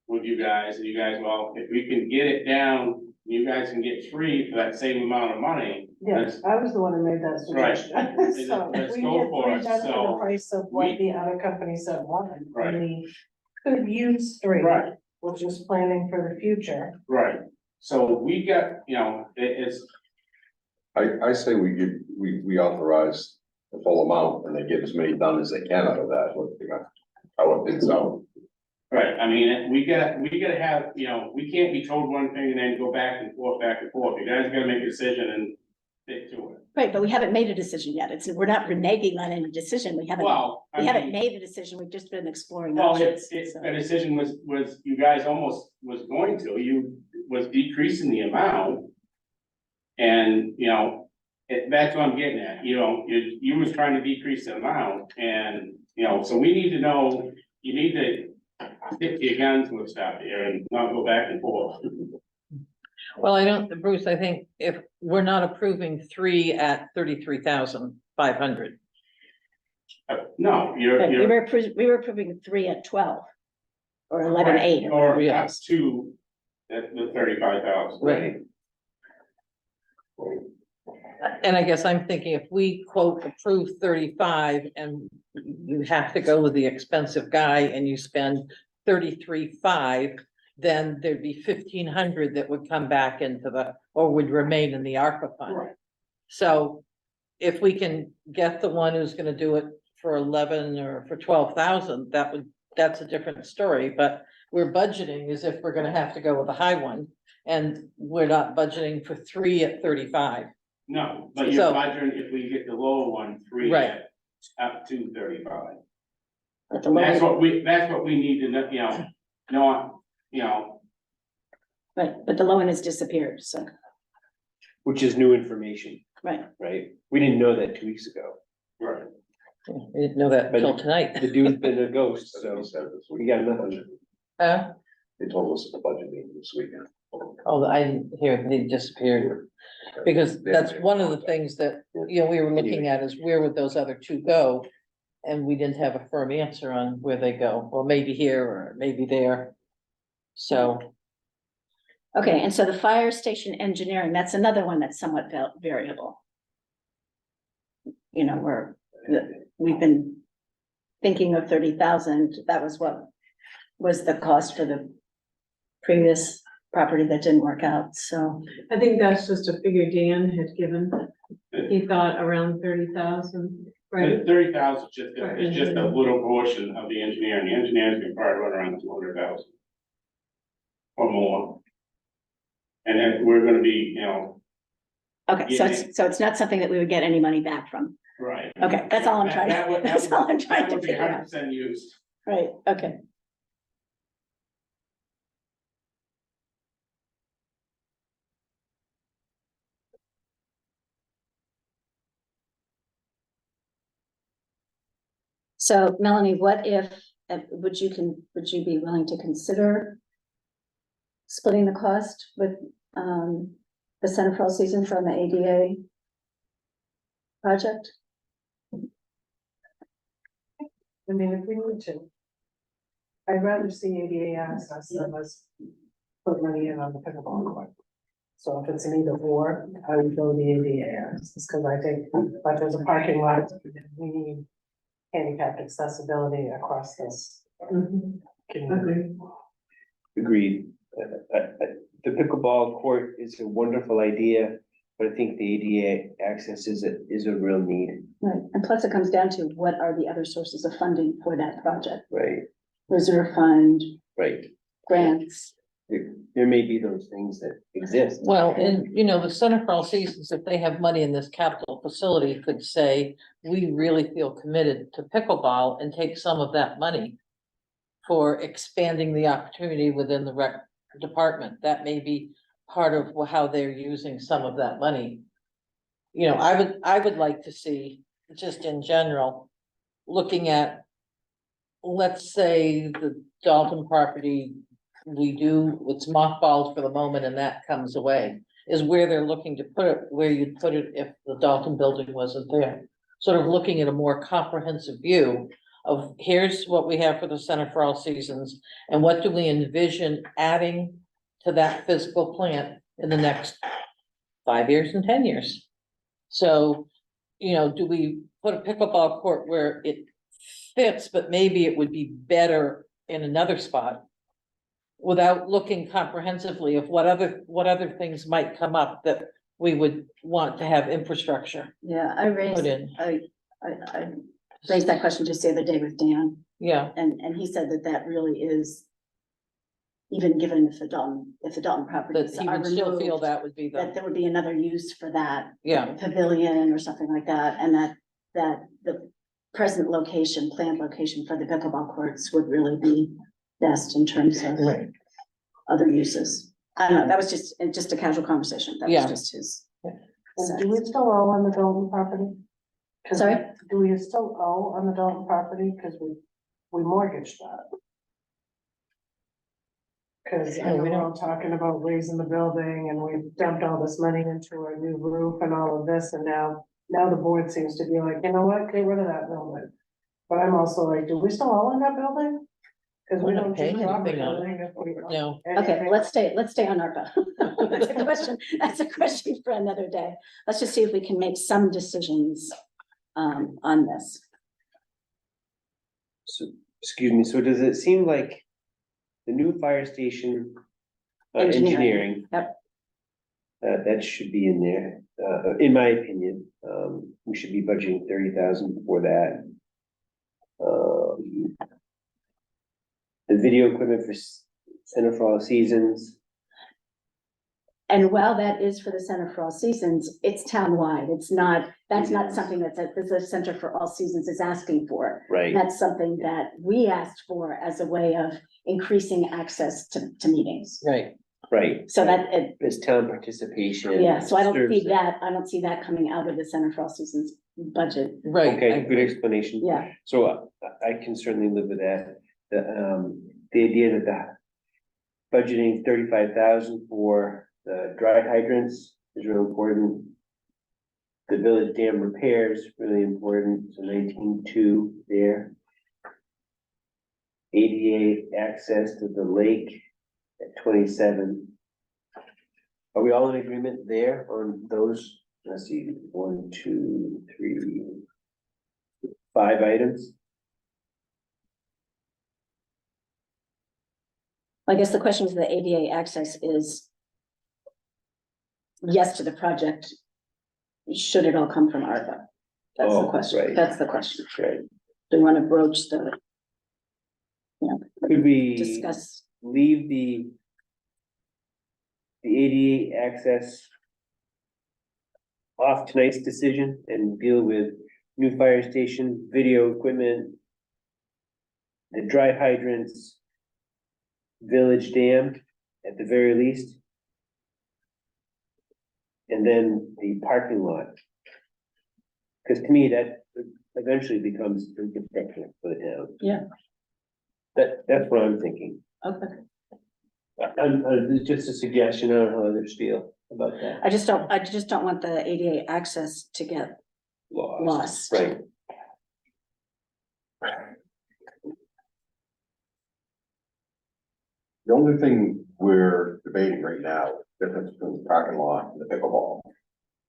with you guys, and you guys, well, if we can get it down, you guys can get 3 for that same amount of money. Yes, I was the one who made that Right. suggestion. So Let's we go get for 3 it. done for the So price of what the other company said wanted. Right. And we could use 3. Right. We're just planning for the future. Right, so we got, it's, I say we authorize the full amount and they get as many done as they can out of that, how it is out. right, I mean, we gotta have, we can't be told one thing and then go back and forth. You guys gotta make a decision and stick to it. right, but we haven't made a decision yet, we're not reneging on any decision, we haven't made a decision, we've just been exploring Well, options. a decision was, you guys almost was going to, you was decreasing the amount. And, that's what I'm getting at, you was trying to decrease the amount and, so we need to know, you need to stick to your guns with stuff here and not go back and forth. Well, I don't, Bruce, I think if we're not approving 3 at 33,500. No, But you're. we were approving 3 at 12. Or 11.8. Or Yeah. up to the 35,000. Right. And I guess I'm thinking if we quote approve 35 and you have to go with the expensive guy and you spend 33.5, then there'd be 1,500 that would come back into or would remain in the ARPA fund. Right. So if we can get the one who's gonna do it for 11 or for 12,000, that's a different story, but we're budgeting as if we're gonna have to go with a high one. And we're not budgeting for 3 at 35. No, but you're So- budgeting if we get the lower one, 3 Right. at up to 35. But the That's lower, what we need to know, not, right, but the low end has disappeared, so, Which is new information, right. right? We didn't know that 2 weeks ago. right. We didn't know that until tonight. The dude's been a ghost, That's so what he said this we week. got nothing. They told us at the budget meeting this weekend. Oh, I didn't hear, they disappeared. Because that's one of the things that, we were looking at is where would those other 2 go? And we didn't have a firm answer on where they go. Well, maybe here or maybe there. So, Okay, and so the fire station engineering, that's another one that's somewhat variable. We've been thinking of 30,000, that was what was the cost for the previous property that didn't work out, so. I think that's just a figure Dan had given. He thought around 30,000, right? 30,000 is just a little portion of the engineering. The engineering can probably run around 200,000. Or more. And then we're gonna be, Okay, so it's not something that we would get any money back from. right. Okay, that's all I'm trying, that's all I'm trying to figure out. 100% used. Right, okay. So Melanie, what if, would you be willing to consider splitting the cost with, the Center for All Seasons on the ADA project? I mean, if we need to. I'd rather see ADA access than us put money in on the pickleball court. So if it's an either or, I would go the ADA access, because I think, like, there's a parking lot, we need handicapped accessibility across this Mhm. community. Agreed. The pickleball court is a wonderful idea, but I think the ADA access is a real need, Right, and plus it comes down to what are the other sources of funding for that project? right? Reserve fund, Right. grants. There may be those things that exist. well, and the Center for All Seasons, if they have money in this capital facility, could say, we really feel committed to pickleball and take some of that money for expanding the opportunity within the rec department. That may be part of how they're using some of that money. I would like to see, just in general, looking at, let's say the Dalton property, it's mothballed for the moment and that comes away, is where they're looking to put it, where you'd put it if the Dalton building wasn't there. Sort of looking at a more comprehensive view of here's what we have for the Center for All Seasons, and what do we envision adding to that physical plant in the next 5 years and 10 years? So, do we put a pickleball court where it fits, but maybe it would be better in another spot? Without looking comprehensively of what other things might come up that we would want to have infrastructure Yeah, I put in. raised that question just the other day with Dan, Yeah, and he said that really is, even given if the Dalton properties that he are would still feel removed, that would be that the, there would be another use for that yeah, pavilion or something like that, and that the present location, planned location for the pickleball courts would really be best in terms of right. other uses. I don't know, that was just a casual conversation, that was Yeah. just his. And do we still owe on the Dalton property? Sorry? Do we still owe on the Dalton property? Because we mortgaged that. Cause I No, know we we're don't. all talking about raising the building and we've dumped all this money into a new roof and all of this, and now the board seems to be like, you know what, get rid of that building. But I'm also like, do we still own that building? Cause we We're not don't paying do property anything on it. building if we. No. Okay, well, let's stay on ARPA. That's a question for another day. Let's just see if we can make some decisions on this. So, excuse me, so does it seem like the new fire station engineering? Yep. That should be in there, in my opinion, we should be budgeting 30,000 for that. The video equipment for Center for All Seasons, And while that is for the Center for All Seasons, it's townwide. It's not, that's not something that the Center for All Seasons is asking for. right, That's something that we asked for as a way of increasing access to meetings. Right, right, So that, it's town participation. yeah, so I don't see services. that, I don't see that coming out of the Center for All Seasons budget. right. Okay, good explanation. Yeah, So I can certainly live with that. The idea that the budgeting 35,000 for the dry hydrants is real important. The village dam repairs, really important, so 19.2 there. ADA access to the lake at 27. Are we all in agreement there on those? Let's see, 1, 2, 3, 5 items. I guess the question is the ADA access is yes to the project. Should it all come from ARPA? That's the Oh, question. right. That's the question. Right. Do we want to broach the, Could we discuss? leave the ADA access off tonight's decision and deal with new fire station, video equipment, the dry hydrants, village dam at the very least, and then the parking lot? Because to me, that eventually becomes infrastructure for the town. Yeah. That's what I'm thinking. Okay. It's just a suggestion, I don't know how others feel about that. I just don't want the ADA access to get lost. Right, The only thing we're debating right now, difference between the parking lot and the pickleball,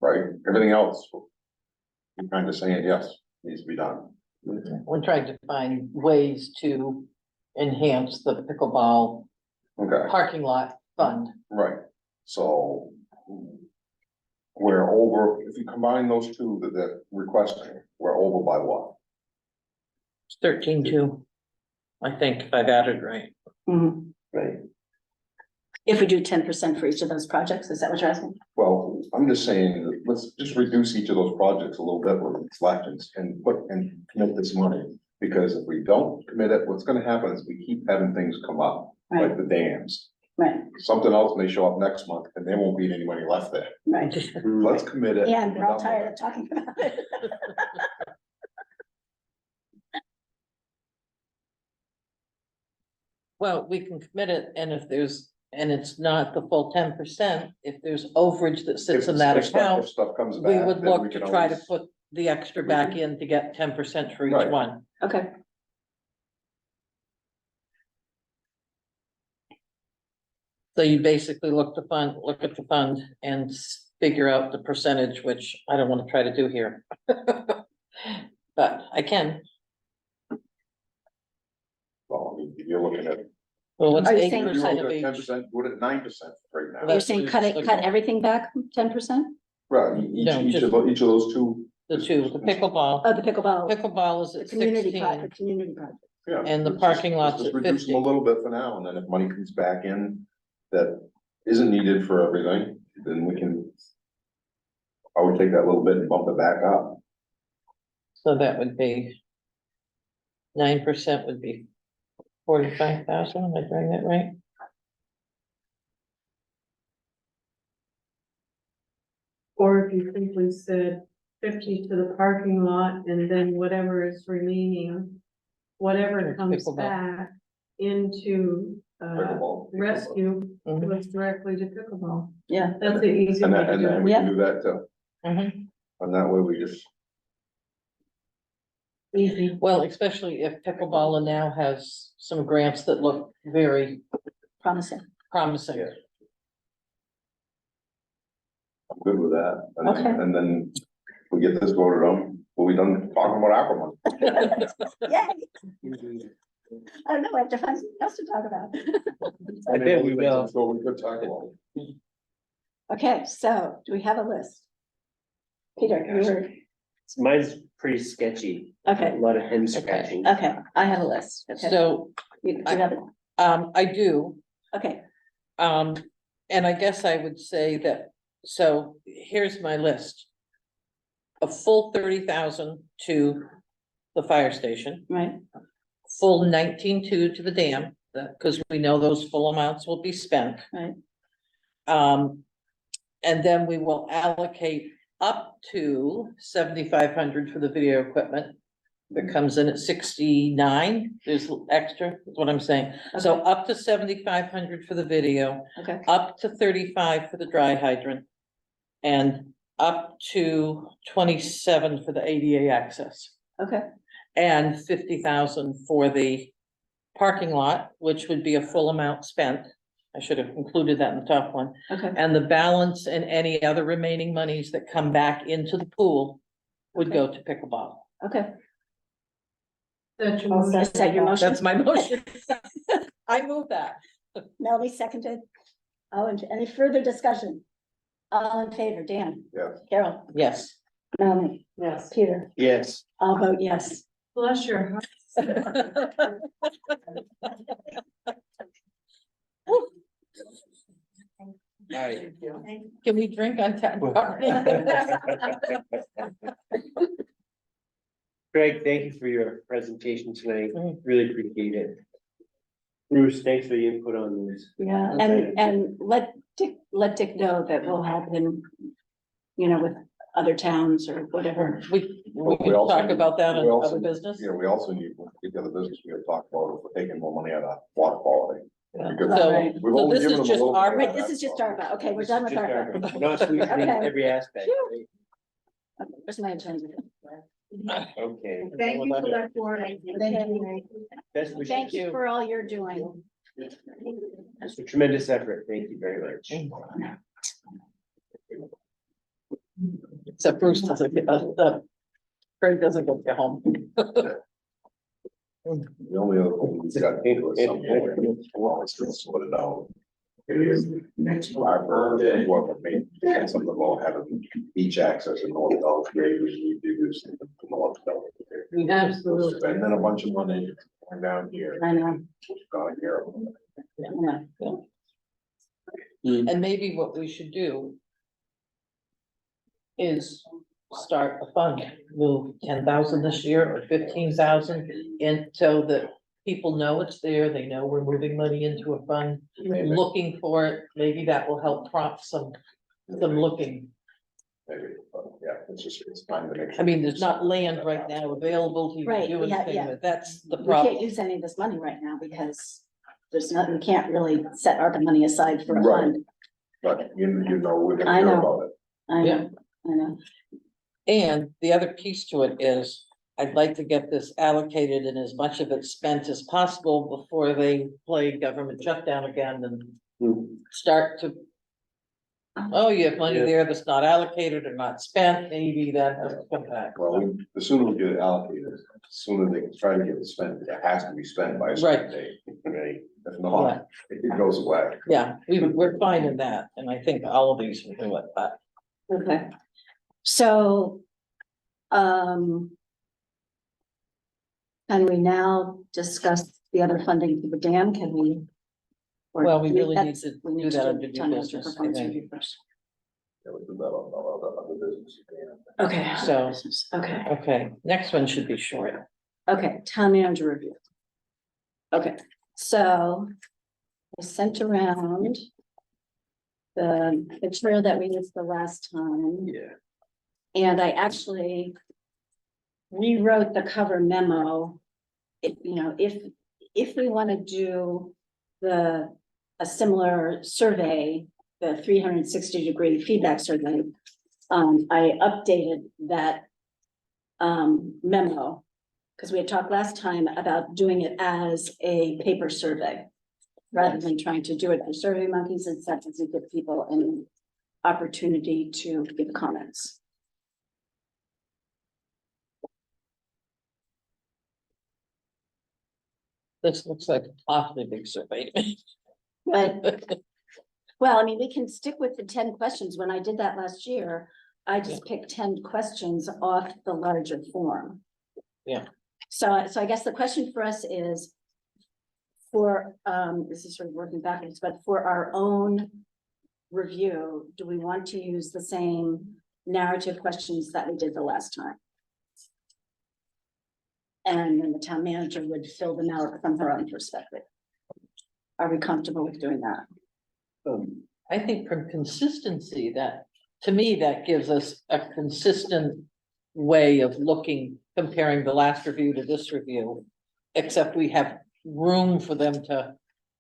right? Everything else, we're kind of saying, yes, needs to be done. We're trying to find ways to enhance the pickleball Okay, parking lot fund. right, so we're over, if you combine those two that they're requesting, we're over by what? It's 13.2, I think, if I got it right. Mhm. right. If we do 10% for each of those projects, is that what you're asking? Well, I'm just saying, that let's just reduce each of those projects a little bit with selections and commit this money. Because if we don't commit it, what's gonna happen is we keep having things come up, Right, like the dams. right, Something else may show up next month and there won't be any money left there. right. Let's commit it. And we're all tired of talking about it. Well, we can commit it, and if there's, and it's not the full 10%, if there's overage that sits in that If stuff- account, if stuff comes we back, would then look we to can try to always- put the extra back in to get 10% for each Right. one. Okay, So you basically look at the fund and figure out the percentage, which I don't want to try to do here. But I can. Well, I mean, if you're looking at. Well, what's Are you 8% saying- of each? 10%, do it at 9% right now. you're That's saying what cut it's it, looking cut everything back 10%? Right, No, each of those two. The two, the pickleball, Oh, the pickleball, pickleball is the at community 16. the community project. Yeah. And the let's parking just- lot's let's at just reduce them a 50. little bit for now, and then if money comes back in that isn't needed for everything, then we can. I would take that little bit and bump it back up. So that would be 9% would be 45,000, am I doing that right? Or if you simply said 50 to the parking lot and then whatever is remaining, whatever Towards comes pickleball. back into Pickleball. rescue Mhm. was directly to pickleball. Yeah, That's the easy And way that, to and do then it. we can Yeah. do that too, Mhm. and that way we just, Easy. Well, especially if pickleball now has some grants that look very promising. promising. Yeah. I'm good with that. And then- Okay. And then we get this voted on, we'll be done talking about Aquaman. Yay! I don't know, I have to find something else to talk about. I bet we will. So we could talk about it. Okay, so do we have a list? Peter, you were, Mine's pretty sketchy, a okay, lot of hen scratching. okay, I have a list, okay. So, You have it, I do, okay, and I guess I would say that, so here's my list. A full 30,000 to the fire station, right, full 19.2 to the dam, because we know those full amounts will be spent. right, And then we will allocate up to 7,500 for the video equipment. That comes in at 69, there's extra, is what I'm saying. So Okay. up to 7,500 for the video, okay, up to 35 for the dry hydrant. And up to 27 for the ADA access. okay, And 50,000 for the parking lot, which would be a full amount spent. I should have included that in the top one. okay, And the balance and any other remaining monies that come back into the pool would go to pickleball. okay. That's your I'll motion. Is that your motion? That's my motion. I move that. Melanie seconded. Oh, and any further discussion? All in favor, Dan? Yes. Carol? Yes. Melanie? Yes. Peter? Yes, I'll vote yes. Bless your heart. alright. Can we drink on town property? Greg, thank you for your presentation tonight, Mm. really appreciate it. Bruce, thanks for the input on this. Yeah, Okay. and let Dick know that we'll have him, you know, with other towns or whatever. We Well, can also talk need- about that we in also- other business. Yeah, we also need, the other business we have talked about, if we're taking more money out of water quality. Yeah. Because So, Right. we've so only this given is them a just little our, bit Right, of this that, is just so- ARPA. Okay, we're This done is with just ARPA. our- Not sweeping Okay. every aspect. Phew. right? Okay, where's my agenda? Okay. Thank you for that, Warren. Thank you. Best wishes. Thank you for all you're doing. It's a tremendous effort, thank you very much. except Bruce doesn't get, Craig doesn't get to home. The only other thing we've got to do is something, well, it's still split it out. Is next fiber, what made, something about having beach access in North Dallas, Grade, we do this in the North Dallas. Absolutely. Spending a bunch of money down here, I know, down here. I know. And maybe what we should do is start a fund, move 10,000 this year or 15,000 in so that people know it's there, they know we're moving money into a fund, looking for it, maybe that will help prompt some looking. Maybe, but yeah, it's just, it's time to make. I mean, there's not land right now available to Right, do we have- anything yeah. with, that's the We can't problem. use any of this money right now because there's not, we can't really set ARPA money aside for a Right. fund. But you know, we're I gonna hear know. about it. I know, I know. And the other piece to it is, I'd like to get this allocated and as much of it spent as possible before they play government shutdown again and start to. Oh, you have money Yeah. there that's not allocated or not spent, maybe that has to come back. Well, the sooner we get it allocated, the sooner they can try to get it spent, it has to be spent by a certain date. Right, if not, it goes away. Yeah, we're finding that, and I think all of these will do it, but Okay. So, can we now discuss the other funding for the dam? Can we? or Well, we do really need that's- to we do that under new town manager business, I performance think. review first. Yeah, we do that on other business. Okay, So- okay, okay, next one should be short. okay, town manager review. Okay, so I sent around the material that we used the last time. Yeah. And I actually rewrote the cover memo. If, you know, if we want to do a similar survey, the 360-degree feedback survey. I updated that memo, because we had talked last time about doing it as a paper survey. Rather than trying to do it for Survey Monkeys, and such as to give people an opportunity to give comments. This looks like an awfully big survey. But, well, I mean, we can stick with the 10 questions. When I did that last year, I just picked 10 questions off the larger form. Yeah. So I guess the question for us is, for, this is sort of working backwards, but for our own review, do we want to use the same narrative questions that we did the last time? And then the town manager would fill them out from her own perspective. Are we comfortable with doing that? I think from consistency, that, to me, that gives us a consistent way of looking, comparing the last review to this review. Except we have room for them to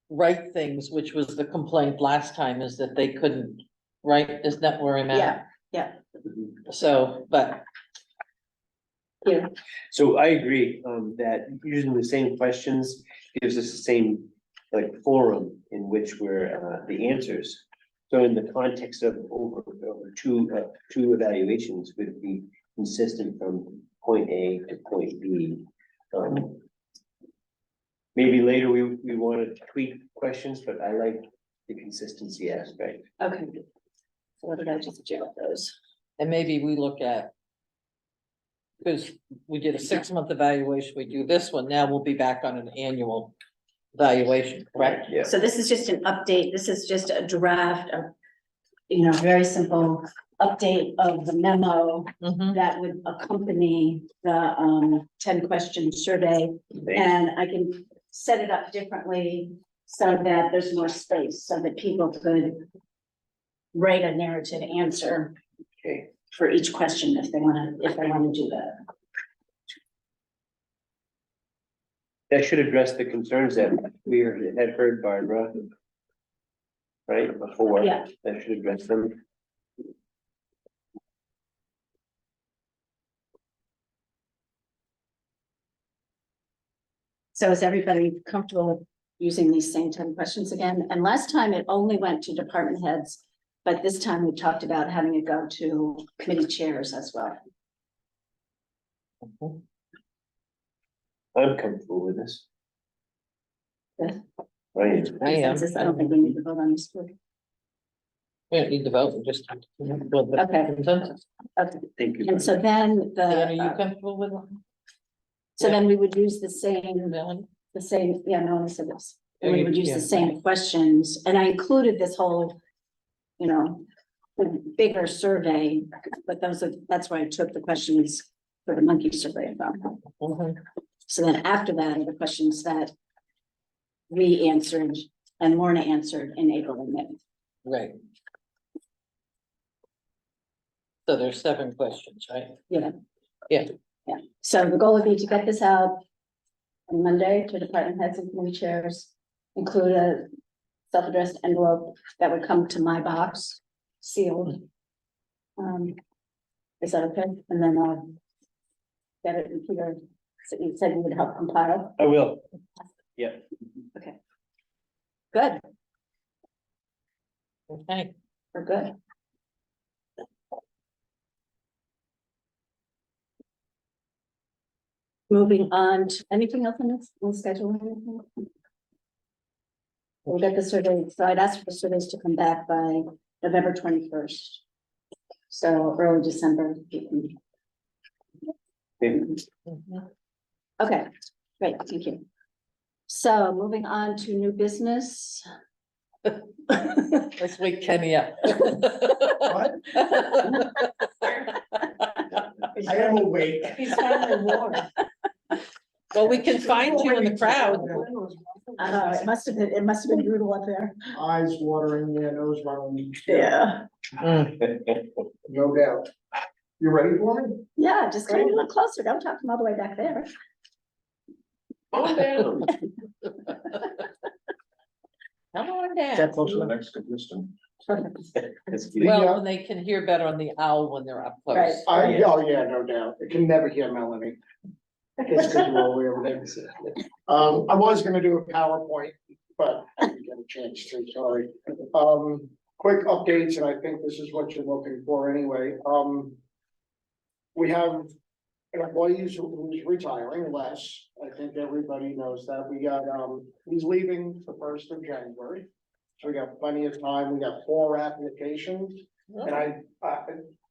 write things, which was the complaint last time, is that they couldn't, right? Isn't that where I'm at? Yeah. So, but Yeah. So I agree, that using the same questions gives us the same, like, forum in which we're, the answers. So in the context of over two evaluations would be consistent from point A to point B. Maybe later we want to tweak questions, but I like the consistency aspect. Okay. So what did I just do with those? and maybe we look at. Because we did a 6-month evaluation, we do this one, now we'll be back on an annual evaluation, correct? Yeah. So this is just an update. This is just a draft of, very simple update of the memo Mhm. that would accompany the 10-question survey. And I can set it up differently so that there's more space, so that people could write a narrative answer Okay. for each question if they wanna do that. That should address the concerns that we had heard, Barbara. Right, before. Yeah. That should address them. So is everybody comfortable using these same 10 questions again? And last time it only went to department heads, but this time we talked about having it go to committee chairs as well. I'm comfortable with this. Yeah. Right. I am. Consensus, I don't think we need to vote on this. one. We don't need to vote, we just. Well, the Okay. consensus. Okay, Thank you. and so then Dan, are you the, comfortable with it? so then we would use the same, Melanie? Melanie said this. And we you- would use yeah. the same questions, and I included this whole, bigger survey, but that's why I took the questions for the monkey survey from. Mhm. So then after that are the questions that we answered and Lorna answered in April and May. Right. So there's 7 questions, right? Yeah. Yeah. Yeah, so the goal would be to get this out on Monday to department heads and committee chairs, include a self-addressed envelope that would come to my box, sealed. Is that okay? And then I'll get it in Peter, so you said you would help compile. I will. Yeah. Good, Okay. we're good. Moving on to anything else on this, on schedule or anything? We'll get the survey, so I'd ask for the surveys to come back by November 21st. So early December. Mhm. Okay, great, thank you. So moving on to new business. Let's wake Kenny up. What? I am awake. He's finally warm. Well, we can find you in the crowd. It must have been brutal up there. Eyes watering, yeah, nose running. Yeah. No doubt. You ready for me? Yeah, just come a little closer, don't talk from all the way back there. Calm down. Come on Get down. close to the next contestant. Well, when they can hear better on the owl when they're up Right. close. Oh, yeah, no doubt. I can never hear Melanie. It's because we're all over there. I was gonna do a PowerPoint, but I didn't get a chance to, sorry. Quick updates, and I think this is what you're looking for anyway. We have an employee who's retiring, Les. I think everybody knows that. We got, he's leaving the 1st of January. So we got plenty of time. We got 4 applications. And I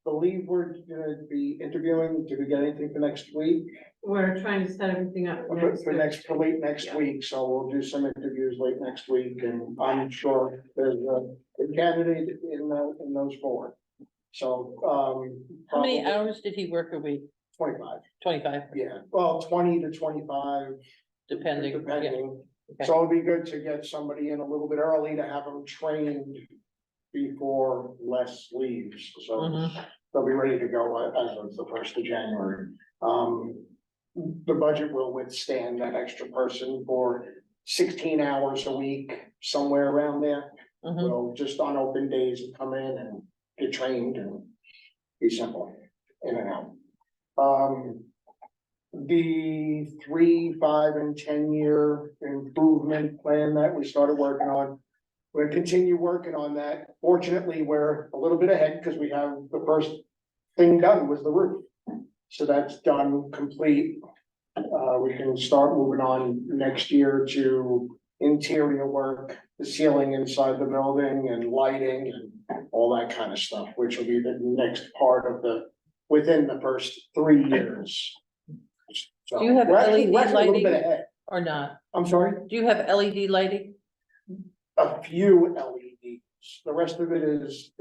believe we're gonna be interviewing. Did we get anything for next week? We're trying to set everything up for next week. For late next Yeah. week, so we'll do some interviews late next week, and I'm sure there's a candidate in those 4. So, How many probably hours did he work a week? 25, 25, yeah, well, 20 to 25, depending, yeah. depending. Okay. So it'd be good to get somebody in a little bit early to have them trained before Les leaves, so Mhm. they'll be ready to go as of the 1st of January. The budget will withstand that extra person for 16 hours a week, somewhere around there. Mhm. Will just on open days come in and get trained and be simple, in and out. The 3, 5, and 10-year improvement plan that we started working on. We're gonna continue working on that. Fortunately, we're a little bit ahead because we have the first thing done was the roof. So that's done, complete. We can start moving on next year to interior work, the ceiling inside the building and lighting and all that kind of stuff, which will be the next part of within the first 3 years. So Do you have we're actually LED a little bit lighting? ahead. Or not? I'm sorry? Do you have LED lighting? A few LEDs. The rest of it is,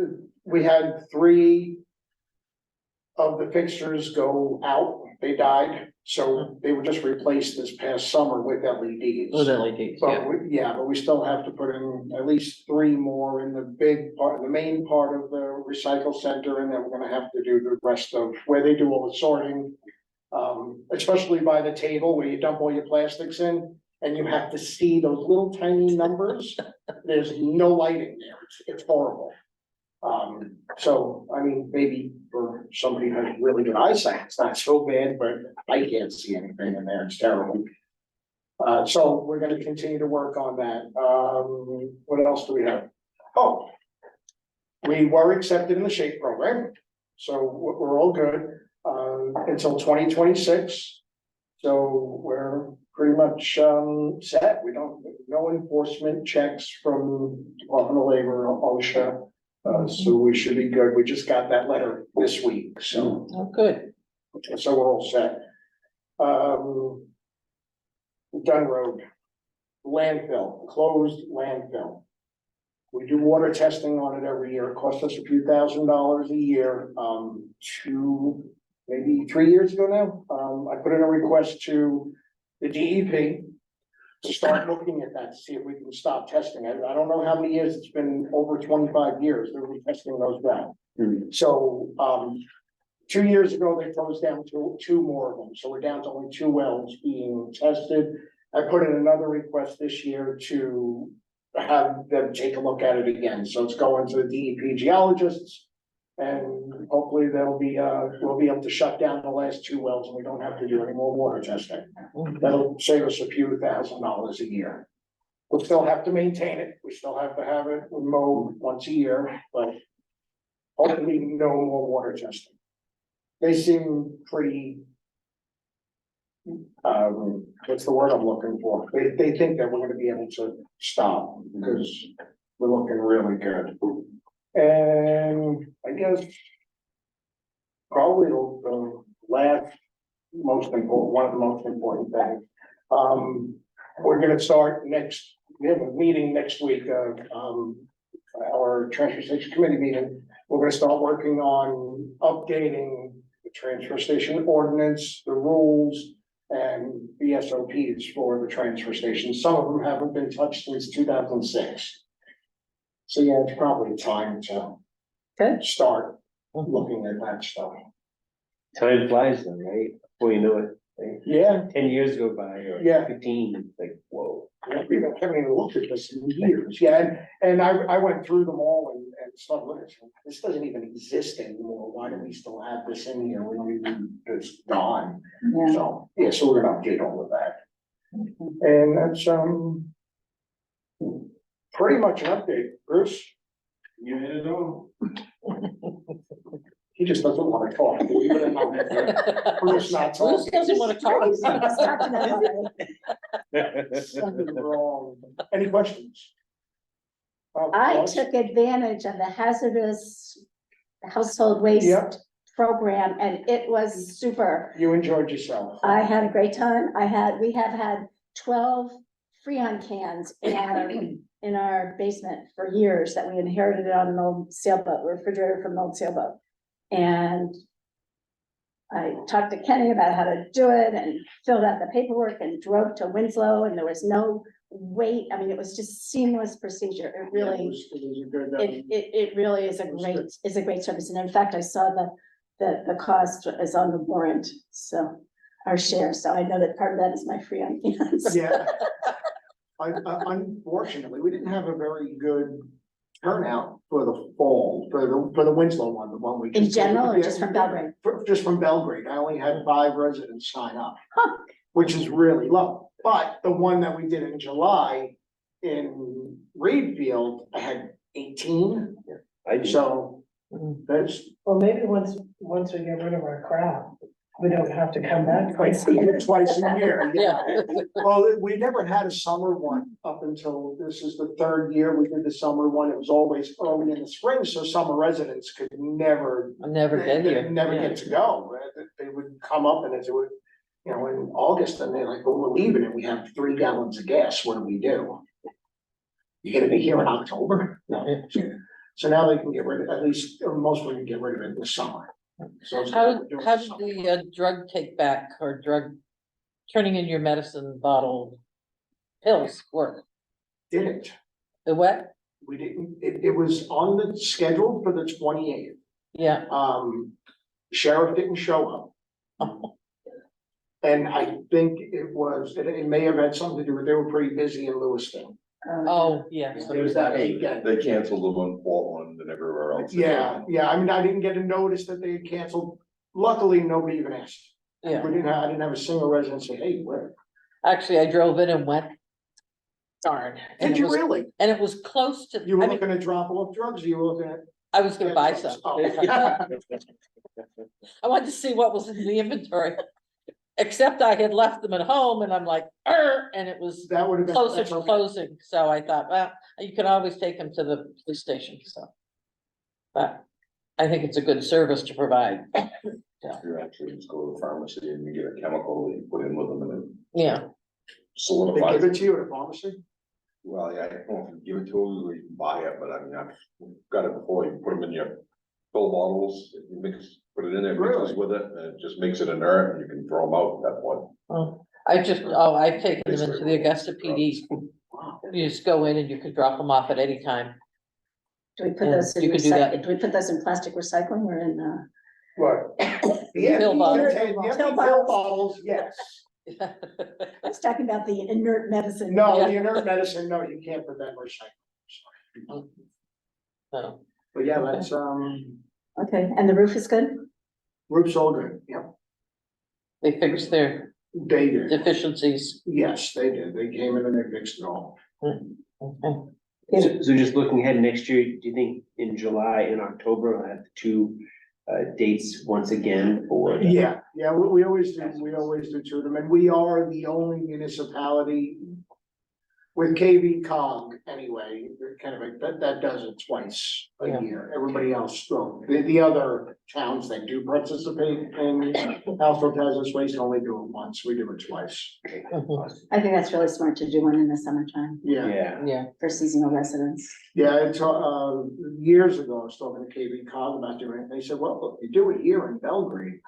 we had 3 of the fixtures go out. They died, so they were just replaced this past summer with LEDs. With LEDs, yeah. But we still have to put in at least 3 more in the big part, the main part of the recycle center, and then we're gonna have to do the rest of where they do all the sorting. Especially by the table where you dump all your plastics in, and you have to see those little tiny numbers. There's no lighting there. It's horrible. So, I mean, maybe for somebody who has really good eyesight, it's not so bad, but I can't see anything in there. It's terrible. So we're gonna continue to work on that. What else do we have? Oh, we were accepted in the SHAPE program, so we're all good, until 2026. So we're pretty much, set. We don't, no enforcement checks from Department of Labor or OSHA. So we should be good. We just got that letter this week, so, Oh, good. so we're all set. Dunn Road, landfill, closed landfill. We do water testing on it every year. It costs us a few $1,000s a year. 2, maybe 3 years ago now, I put in a request to the DEP to start looking at that, to see if we can stop testing it. I don't know how many years, it's been over 25 years that we're testing those down. So, 2 years ago, they closed down 2 more of them, so we're down to only 2 wells being tested. I put in another request this year to have them take a look at it again, so it's going to the DEP geologists. And hopefully they'll be, we'll be able to shut down the last 2 wells and we don't have to do any more water testing. That'll save us a few $1,000s a year. We'll still have to maintain it, we still have to have it mowed once a year, but hopefully no more water testing. They seem pretty, what's the word I'm looking for? They think that we're gonna be able to stop because we're looking really good. And I guess probably the last most important, one of the most important things. We're gonna start we have a meeting next week, our transfer station committee meeting. We're gonna start working on updating the transfer station ordinance, the rules, and the SOPs for the transfer station. Some of them haven't been touched since 2006. So yeah, it's probably time to start looking at that stuff. Time flies then, right? Before you know it. Yeah, 10 years go by or Yeah. 15, it's like, whoa. we haven't even looked at this in years, yeah, and I went through them all and started looking, this doesn't even exist anymore, why do we still have this in here, we don't even, it's gone. Yeah. So, yeah, so we're gonna update all of that. And that's, pretty much an update, Bruce. You hit it all. He just doesn't wanna talk, believe it or not. Bruce not Bruce talking. doesn't wanna talk. Something wrong. Any questions? I Ross? took advantage of the hazardous household Yep. waste program and it was super. You enjoyed yourself. I had a great time. We have had 12 Freon cans in our basement for years that we inherited on an old sailboat, refrigerator from an old sailboat. And I talked to Kenny about how to do it and filled out the paperwork and drove to Winslow and there was no wait. I mean, it was just seamless procedure. It really, It was a good, it really is a great service. And in fact, I saw the cost is on the warrant, so our share. So I know that part of that is my Freon cans. yeah. Unfortunately, we didn't have a very good turnout for the fall, for the Winslow one, the one we. In just did. general or Yeah, just from Belgrade? Just from Belgrade. I only had 5 residents sign up. Huh. Which is really low. But the one that we did in July in Reedfield, I had 18. I do. So that's Well, maybe once we get rid of our crap, we don't have to come back twice a year. twice a year. Yeah. Well, we never had a summer one up until this is the 3rd year we did the summer one. It was always early in the spring, so summer residents could never. I'll never get here. Never Yeah. get to go. They would come up and it would, you know, in August and they're like, well, we're leaving and we have 3 gallons of gas. What do we do? You're gonna be here in October? No. So now they can get rid of, at least, or most of them can get rid of it in the summer. So it's How, what we're doing how this did summer. the drug take back or drug turning in your medicine bottle pills work? Didn't. The what? We didn't, it was on the schedule for the 28th. Yeah. Sheriff didn't show up. And I think it may have had something to do with, they were pretty busy in Lewiston. Oh, yes. There was that weekend. They canceled them on Portland and everywhere else. Yeah, I mean, I didn't get a notice that they had canceled. Luckily, nobody even asked. Yeah. I didn't have a single resident say, hey, where? Actually, I drove in and went. Darn. And Did it you was- really? And it was close to, You were I mean, looking at drop off drugs, or you were looking at? I was gonna buy some. Oh. I wanted to see what was in the inventory. Except I had left them at home and I'm like, and it was That would have been. closer that's to okay. closing, so I thought, well, you can always take them to the police station, so. But I think it's a good service to provide, You actually just go to the pharmacy and you get a chemical that you put in with them and it yeah, They solidifies give it it. to you at a pharmacy? Well, yeah, I don't know if you give it to them or you can buy it, but I mean, I've got it before, you put them in your pill bottles, you put it in there, mixes Really? with it, and it just makes it inert, and you can throw them out at that point. I've taken them into the Augusta PD. You just go in and you can drop them off at any time. Do we put Yeah, those in you could do that. do we put those in plastic recycling or in, What? Yeah, Pill bottles. pill bottles, yes. I was talking about the inert medicine. No, Yeah. the inert medicine, no, you can't put that in recycling. So, But yeah, that's, Okay, and the roof is good? roof's all good, yeah, they fixed their they did, deficiencies. yes, they did, they came in and they fixed it all. Okay. So just looking ahead next year, do you think in July and October, we'll have the 2 dates once again for? the- Yeah, we always do 2 of them, and we are the only municipality with KV cog anyway, kind of, that does it twice a Yeah. year. Everybody else, well, the other towns that do participate in household hazardous waste only do it once, we do it twice. Mhm. I think that's really smart to do one in the summertime Yeah, Yeah, for seasonal residents. yeah, it's, years ago, I was talking to KV cog about doing it, they said, well, look, you do it here in Belgrade.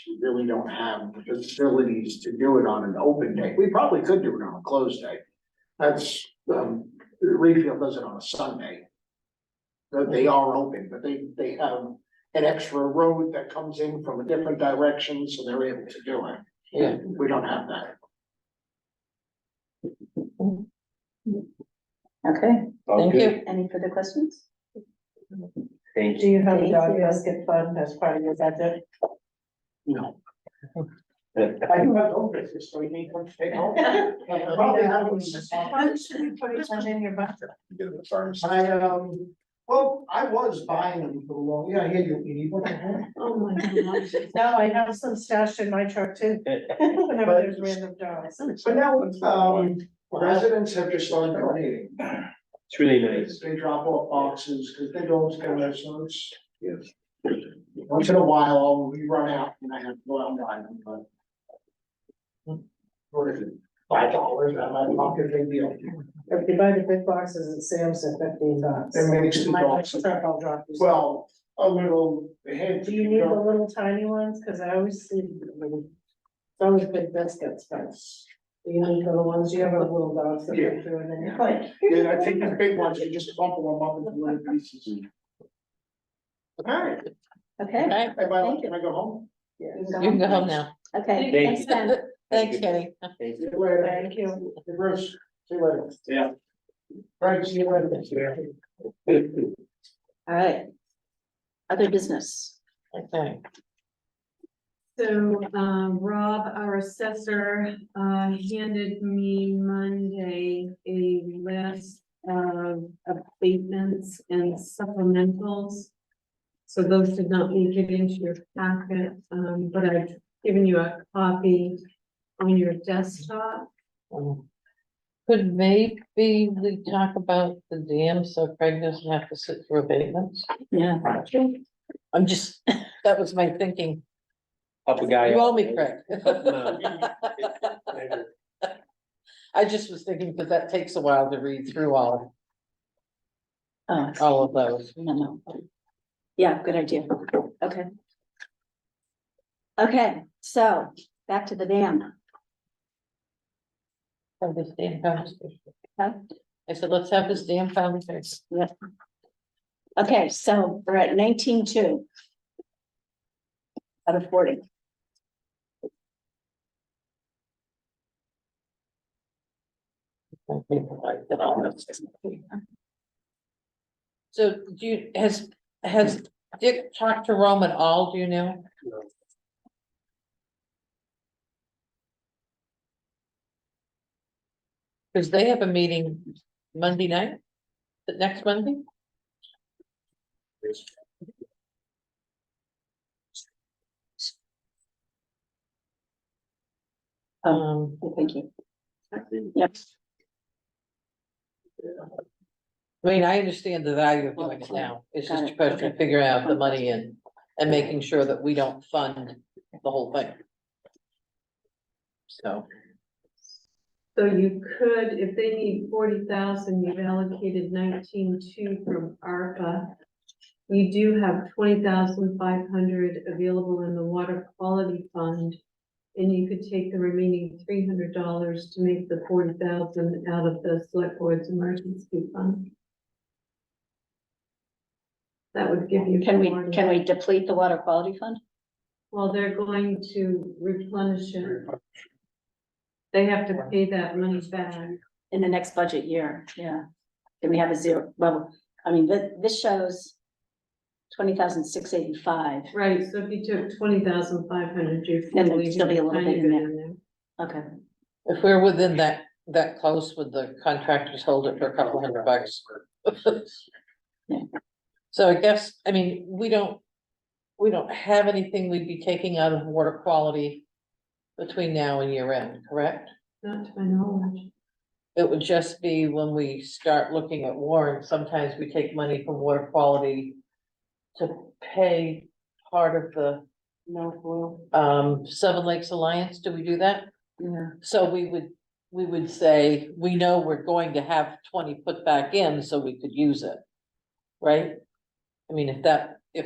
We really don't have the facilities to do it on an open day, we probably could do it on a closed day. That's, Reedfield does it on a Sunday. They are open, but they have an extra road that comes in from a different direction, so they're able to do it. Yeah. We don't have that. Okay, All Thank good. you. any further questions? Thank Do you. you have a Thank dog you. basket fund as part of your budget? No. I do have own business, so you need to take home. Probably not when you- How should we put it in your budget? Get it farm. Well, I was buying them for a long, yeah, here you need one. Oh, my gosh. No, I have some stashed in my truck too. Whenever there's random dogs. But now, residents have just started donating. It's really nice. They drop off boxes, cause they don't get their sons. Yes. Once in a while, we run out and I have to go out and buy them, but. What is it, $5 out of my pocket, big deal. If you buy the big boxes at Sam's at $15. It makes the My dogs- truck, I'll drop you. Well, a little head. Do you need the little tiny ones? Cause I always see. It's always big biscuits, but do you need little ones? You have a little dogs that go through and then you're like. Yeah, I take the big ones and just crumple them up into little pieces. Alright, Okay, Okay, can I go home? you can go home now. okay, Thank thanks, Ben. Thanks, Kenny. Thank See you. you later. Thank you. Hey, Bruce, see you later. Yeah. Frank, see you later. All right. Other business. Okay. So, Rob, our assessor, handed me Monday a list of abatements and supplementals. So those did not make it into your packet, but I've given you a copy on your desktop. Could maybe we talk about the dam so Craig doesn't have to sit for abatements? Yeah. I'm just, that was my thinking. Up a guy. You owe me, Craig. No. I just was thinking, because that takes a while to read through all Oh, of those. no. Yeah, good idea. Okay. Okay, so back to the dam. Have this damn conversation. Huh? I said, let's have this damn conversation. Okay, so we're at 19.2 out of 40. So do you, has Dick talked to Rome at all, do you know? Cause they have a meeting Monday night, the next Monday? Thank you. Yep. I mean, I understand the value of doing it now, it's just a question of figuring out the money and making sure that we don't fund the whole thing. So, So you could, if they need 40,000, you've allocated 19.2 from ARPA. You do have 20,500 available in the water quality fund. And you could take the remaining $300 to make the 40,000 out of the select board's emergency fund. That would give you. Can more. we deplete the water quality fund? Well, they're going to replenish it. They have to pay that money back. In the next budget year, yeah. Can we have a zero? Well, I mean, this shows 20,685. Right, so if you took 20,500, you'd. Then there'd still be a little bit in there. there. Okay, if we're within that close, would the contractors hold it for a couple $100? Yeah. So I guess, I mean, we don't have anything we'd be taking out of water quality between now and year end, correct? Not to my knowledge. It would just be when we start looking at warrants, sometimes we take money from water quality to pay part of the Seven Lakes Alliance. Do we do that? yeah, So we would say, we know we're going to have 20 put back in, so we could use it. Right? I mean, if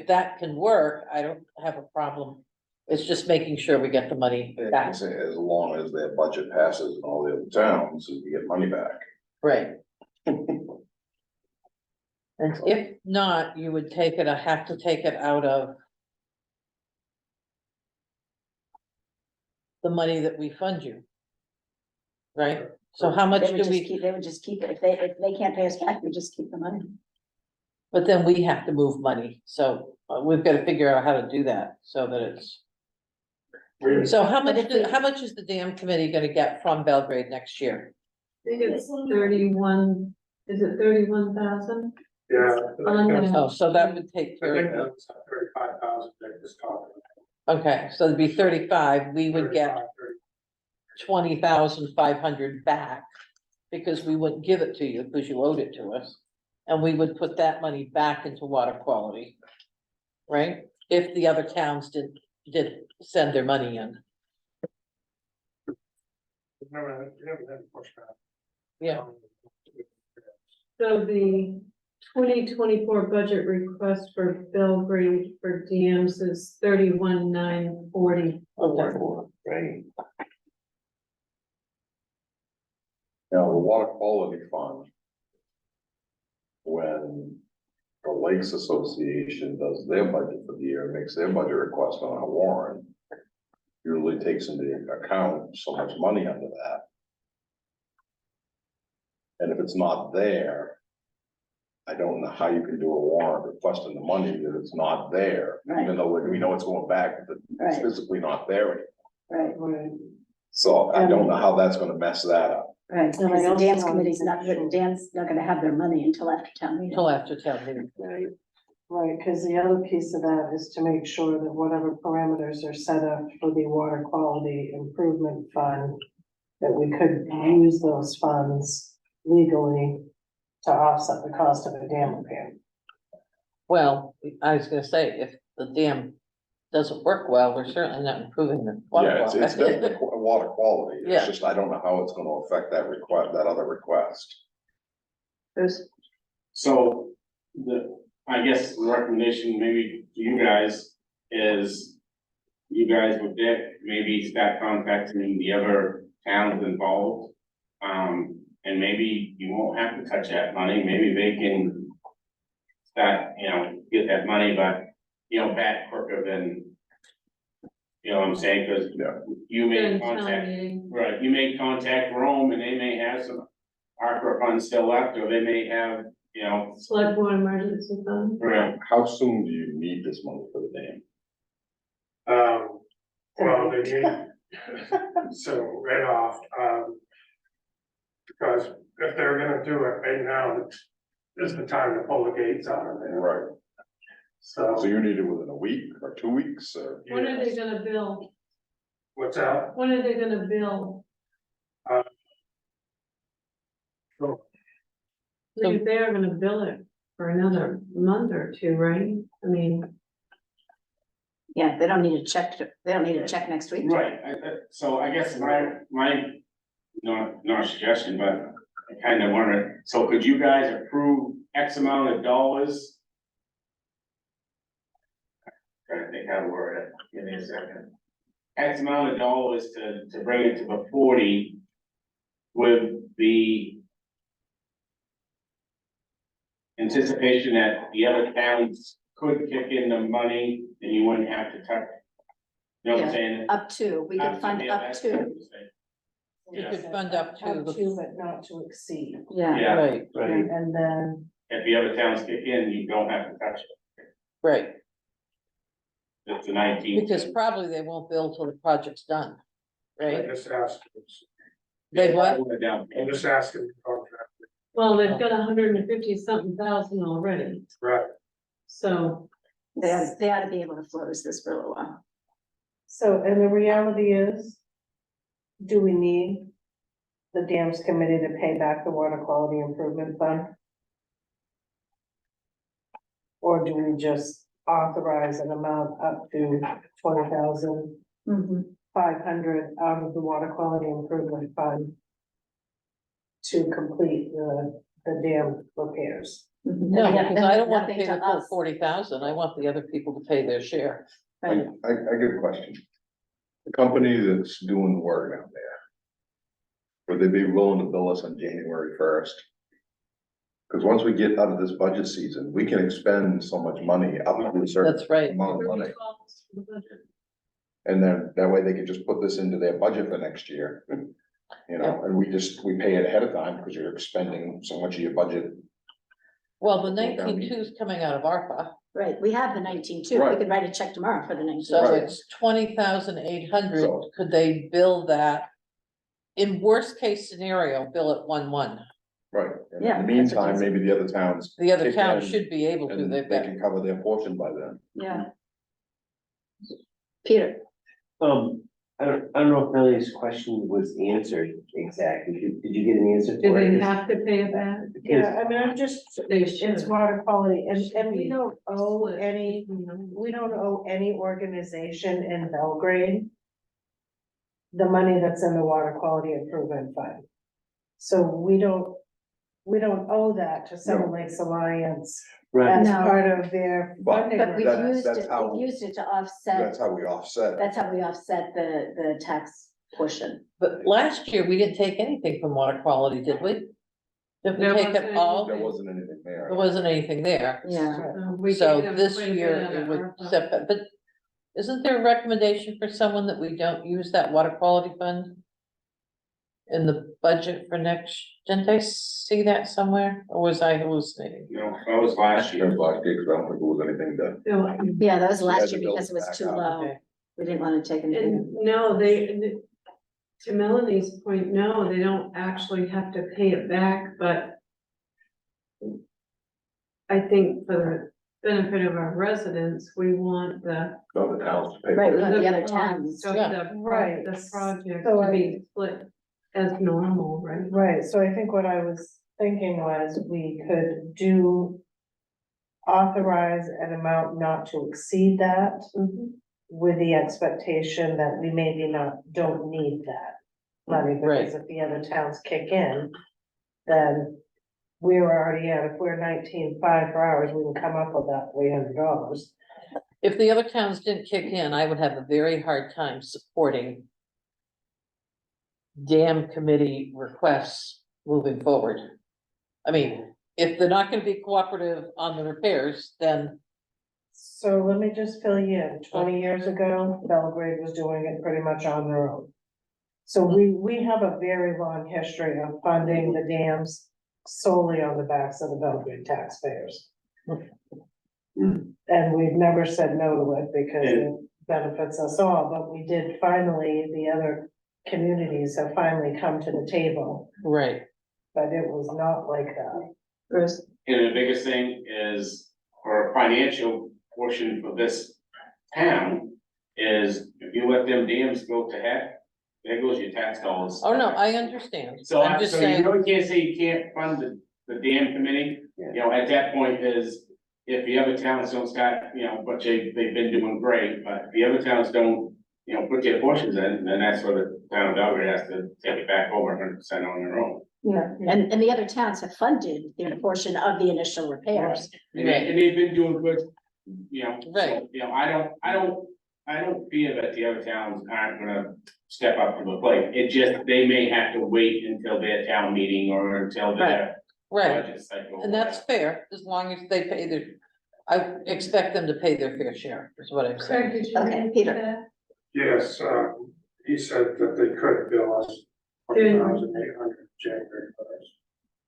that can work, I don't have a problem. It's just making sure we get the money I back. can say as long as their budget passes in all the other towns, we get money back. Right. And if not, you would have to take it out of. the money that we fund you. Right? So how much They would do just we, keep, they would just keep it. If they can't pay us back, we just keep the money. but then we have to move money, so we've got to figure out how to do that, so that it's. So how much, if we- how much is the dam committee gonna get from Belgrade next year? I think it's 31, is it 31,000? Yeah. Oh, so that would take I care think of it. that's 35,000 they just talked Okay, so it'd be 35, we about. would get 35, 20,500 back. Because we wouldn't give it to you, because you owed it to us, and we would put that money back into water quality. Right, if the other towns did send their money in, We haven't had pushback. yeah, So the 2024 budget request for Belgrade for DMs is 31,944. okay, Right. Now, the water quality fund. When the Lakes Association does their budget for the year, makes their budget request on a warrant. Usually takes into account so much money under that. And if it's not there. I don't know how you can do a warrant requesting the money that it's not there, even though we know it's going back, but it's Right. physically not there anymore. Right, Right. So I don't know how that's gonna mess that up. right. And I Because the also dance wanted committee's to not, make the dance not gonna have their money until after town meeting. until after town meeting. Right, because the other piece of that is to make sure that whatever parameters are set up for the water quality improvement fund, that we could use those funds legally to offset the cost of a dam repair. Well, I was gonna say, if the dam doesn't work well, we're certainly not improving the water Yeah, it's quality. definitely water quality, Yeah. it's just, I don't know how it's gonna affect that request, that other request. So I guess the recommendation maybe to you guys is you guys with Dick, maybe start contacting the other towns involved. And maybe you won't have to touch that money, maybe they can start, get that money, but, back quicker than, you know what I'm saying, cause Yeah. you may During town contact, meeting. right, you may contact Rome and they may have some ARPA funds still left, or they may have, Select board emergency fund. right, How soon do you need this money for the dam? Well, they need, so right off, because if they're gonna do it right now, is the time to pull the gates out of there, Right, so. so you need it within a week or 2 weeks, or? When are they yes. gonna bill? What's that? When are they gonna bill? So, Because they are gonna bill it for another month or two, right? I mean, Yeah, they don't need a check, they don't need a check next week. right, so I guess my, not a suggestion, but I kind of wonder, so could you guys approve X amount of dollars? Trying to think how to word it, give me a second. X amount of dollars to bring it to the 40 with the anticipation that the other towns could kick in the money and you wouldn't have to touch. You know what I'm saying? Up to, we can fund Yeah, up that's what to, I'm saying. You Yeah. could fund up to the, but not to exceed, yeah. Yeah, right, and then, if the other towns kick in, you don't have to touch it. right, It's the 19th. because probably they won't bill till the project's done, I right? just asked, They what? I'm just asking, the contract, well, they've got 150-something thousand already, right, so. They ought to be able to float us this for a little while. so, and the reality is, do we need the dams committee to pay back the water quality improvement fund? Or do we just authorize an amount up to 20,500 out of the water quality improvement fund to complete the dam repairs? No, because I don't wanna Nothing pay to the full us. 40,000, I want the other people to pay their share. I Right. get a question. The company that's doing the work down there. Would they be willing to bill us on January 1st? Because once we get out of this budget season, we can expend so much money up to a certain That's right. amount of money. And then that way they could just put this into their budget for next year. You know, and we pay it ahead of time because you're expending so much of your budget. Well, the 19.2 is coming out of ARPA, Right, we have the 19.2. We Right. could write a check tomorrow for the so 19.2. it's 20,800. So- Could they bill that? In worst case scenario, bill it 1/1. Right. And Yeah, in the that's what meantime, it is. maybe the other towns. The other kick towns in should be able to, And they've they got, can cover their portion by then. Yeah. Peter, I don't know if Billy's question was answered exactly. Did you get an answer Do for it? they have to pay it back? Yeah, I mean, I'm just, They it's should. water quality, and we be don't owe split. any, we don't owe any organization in Belgrade the money that's in the water quality improvement fund. So we don't owe that to Seven Lakes Alliance Right, as No. part of their But- funding. but we've That's- used that's it, how- we've used it to offset, That's how we offset. that's how we offset the tax portion. but last year, we didn't take anything from water quality, did we? Did we There take up wasn't all? There wasn't anything there. There wasn't anything there. Yeah, We So gave them this quite a bit year out it of would ARPA. step, but isn't there a recommendation for someone that we don't use that water quality fund? In the budget for next, didn't I see that somewhere, or was I hallucinating? No, that was last year. Last year, 'cause I don't think there was anything to. yeah, that was We last had to year build because it was back too up. low. Okay. We didn't want to take it. And no, to Melanie's point, no, they don't actually have to pay it back, but I think for the benefit of our residents, we want the. Other towns to pay. Right, we for it. want the other towns. So Yeah. Right. The project So to be split as normal, right? Right, so I think what I was thinking was we could authorize an amount not to exceed that with the expectation that we maybe don't need that money, because if the other towns kick in, then we're already at, if we're 19.5 for ours, we can come up with that $300. If the other towns didn't kick in, I would have a very hard time supporting dam committee requests moving forward. I mean, if they're not gonna be cooperative on the repairs, then So let me just fill you in. 20 years ago, Belgrade was doing it pretty much on their own. So we have a very long history of funding the dams solely on the backs of the Belgrade taxpayers. And we've never said no to it because it benefits us all, but we did finally, the other communities have finally come to the table, right, but it was not like that. Bruce, And the biggest thing is, for a financial portion for this town, is if you let them dams go to heck, there goes your tax dollars. oh no, I understand, So, I'm just so you saying, really can't say you can't fund the dam committee, you know, at that point is, if the other towns don't start, you know, but they've been doing great, but if the other towns don't, you know, put their portions in, then that's where the town of Belgrade has to take it back over 100% on their own. yeah, and the other towns have funded their portion of the initial repairs. And they've been doing good, you know, Right. so, you know, I don't fear that the other towns aren't gonna step up to the plate. It just, they may have to wait until their town meeting or until their right, budget cycle. and that's fair, as long as they pay their, I expect them to pay their fair share, is what I'm saying. Craig, did you Okay, get Peter. that? Yes, he said that they could bill us $20,800 January 1st.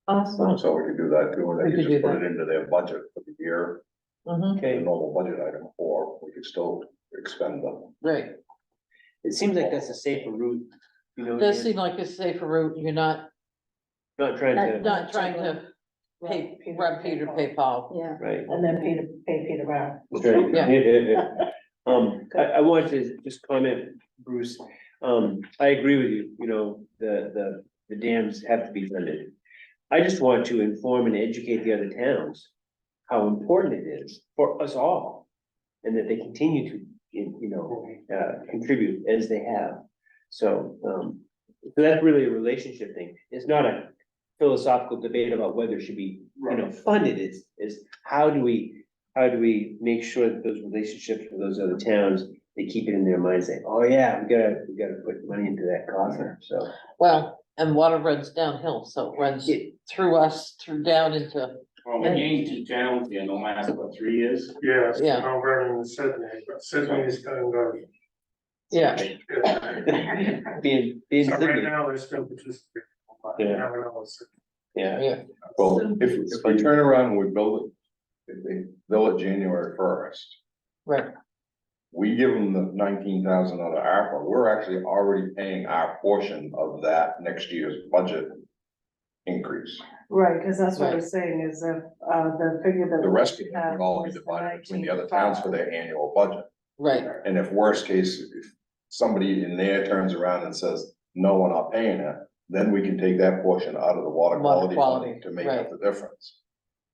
Awesome. So we could do that too, and We they could could do just put that. it into their budget for the year, Mhm, the normal budget item, or we could still expend them. right, it seems like that's a safer route, you know. does Dan? seem like a safer route, you're not Not trying to, not trying to pay, rob Peter, pay Paul. Yeah, right. And then pay Peter back. That's right. Yeah. I wanted to just comment, Bruce, I agree with you, you know, the dams have to be funded. I just want to inform and educate the other towns how important it is for us all. And that they continue to, you know, contribute as they have. So that's really a relationship thing. It's not a philosophical debate about whether it should be, you know, funded. Is how do we make sure that those relationships with those other towns, they keep it in their minds, say, oh yeah, we gotta put money into that coffer, so. Well, and water runs downhill, so it runs through us, through down into, Well, we gained 2 towns in the last, what, 3 years? Yes, Yeah. Mount Vernon and Sydney, but Sydney's kind of Yeah, Being So right city, now, they're still participating. but Yeah. never know what's- yeah. yeah, Well, if we turn around and we build it, if they bill it January first, right, we give them the 19,000 out of ARPA, we're actually already paying our portion of that next year's budget increase. Right, cause that's what Right. we're saying is if, the figure that. The rest of we it have would all be was the divided between the other towns for their annual budget. right, And if worst case, if somebody in there turns around and says, no, we're not paying it, then we can take that portion out of the water Water quality quality, fund to make right. up the difference.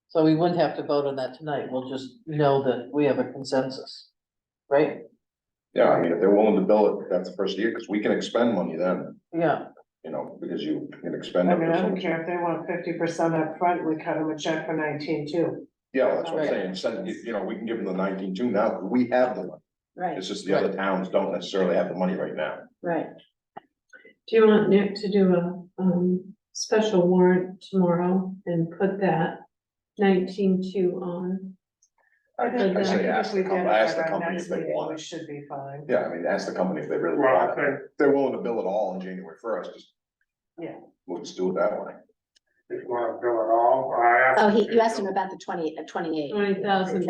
so we wouldn't have to vote on that tonight, we'll just know that we have a consensus, right? Yeah, I mean, if they're willing to bill it, that's the first year, because we can expend money then, Yeah, you know, because you can expend. I up mean, to I don't some- care if they want 50% up front. We cut them a check for 19 too. Yeah, that's what I'm Right. saying, send, you know, we can give them the 19.2 now, we have the money, Right, it's just the other towns don't necessarily have the money right now. right. Do you want Nick to do a, special warrant tomorrow and put that 19.2 on? I think, I say I think ask if we the did it company- ask at the our company next if they meeting, want we it. should be fine. Yeah, I mean, ask the company if they really Well, I want it, think if they're willing to bill it all on January first, just. Yeah. We'll just do it that way. if you wanna bill it all, I asked. Oh, them you to asked him bill- about the 28. 20,000.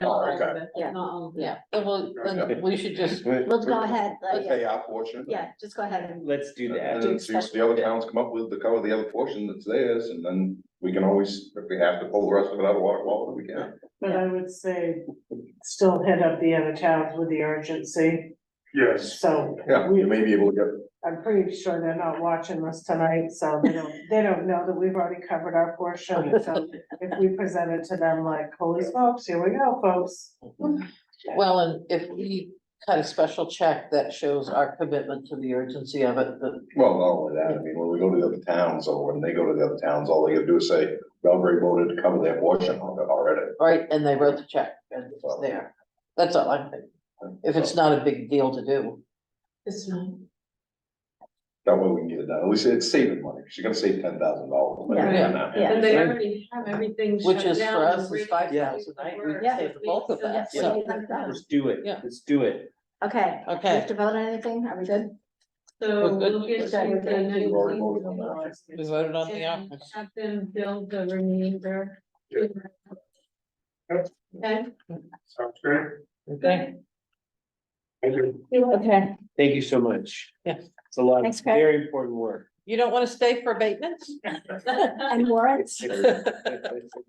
Oh, okay. Yeah. Not all of it. yeah, then we should just, We'll go ahead, Pay our portion. yeah, just go ahead and, Let's do that. And then see what the other towns come up with to cover the other portion that's theirs, and then we can always, if we have to pull the rest of it out of water quality, we can. But I would say still hit up the other towns with the urgency. Yes, So Yeah, we, you may be able to get, I'm pretty sure they're not watching this tonight, so they don't know that we've already covered our portion. So if we present it to them like, holy smokes, here we go, folks. well, and if we cut a special check that shows our commitment to the urgency of it, that, well, not only that, I mean, when we go to the other towns, or when they go to the other towns, all they gotta do is say, Belgrade voted to cover their portion of it already. right, and they wrote the check, and it's there, that's all I'm thinking, if it's not a big deal to do. It's not. That way we can get it done, at least it's saving money, she's gonna save $10,000. Yeah. Yeah. And they already have everything Which shut is down for us and is ready to 5,000, do right? the We work. Yeah. save the bulk of that, Yeah. so, Let's do it, Yeah. let's do it. okay. Do we okay, have to vote on anything? Are we good? So We're good. we'll get to Okay. the We've already 19th. voted on that. we voted on the And office. have them build the remainder. Yep. Okay. sounds great. Okay, Thank you. Okay, Thank you so much. Yes. It's a lot of Thanks, Craig. very important work. you don't wanna stay for abatements? and warrants? The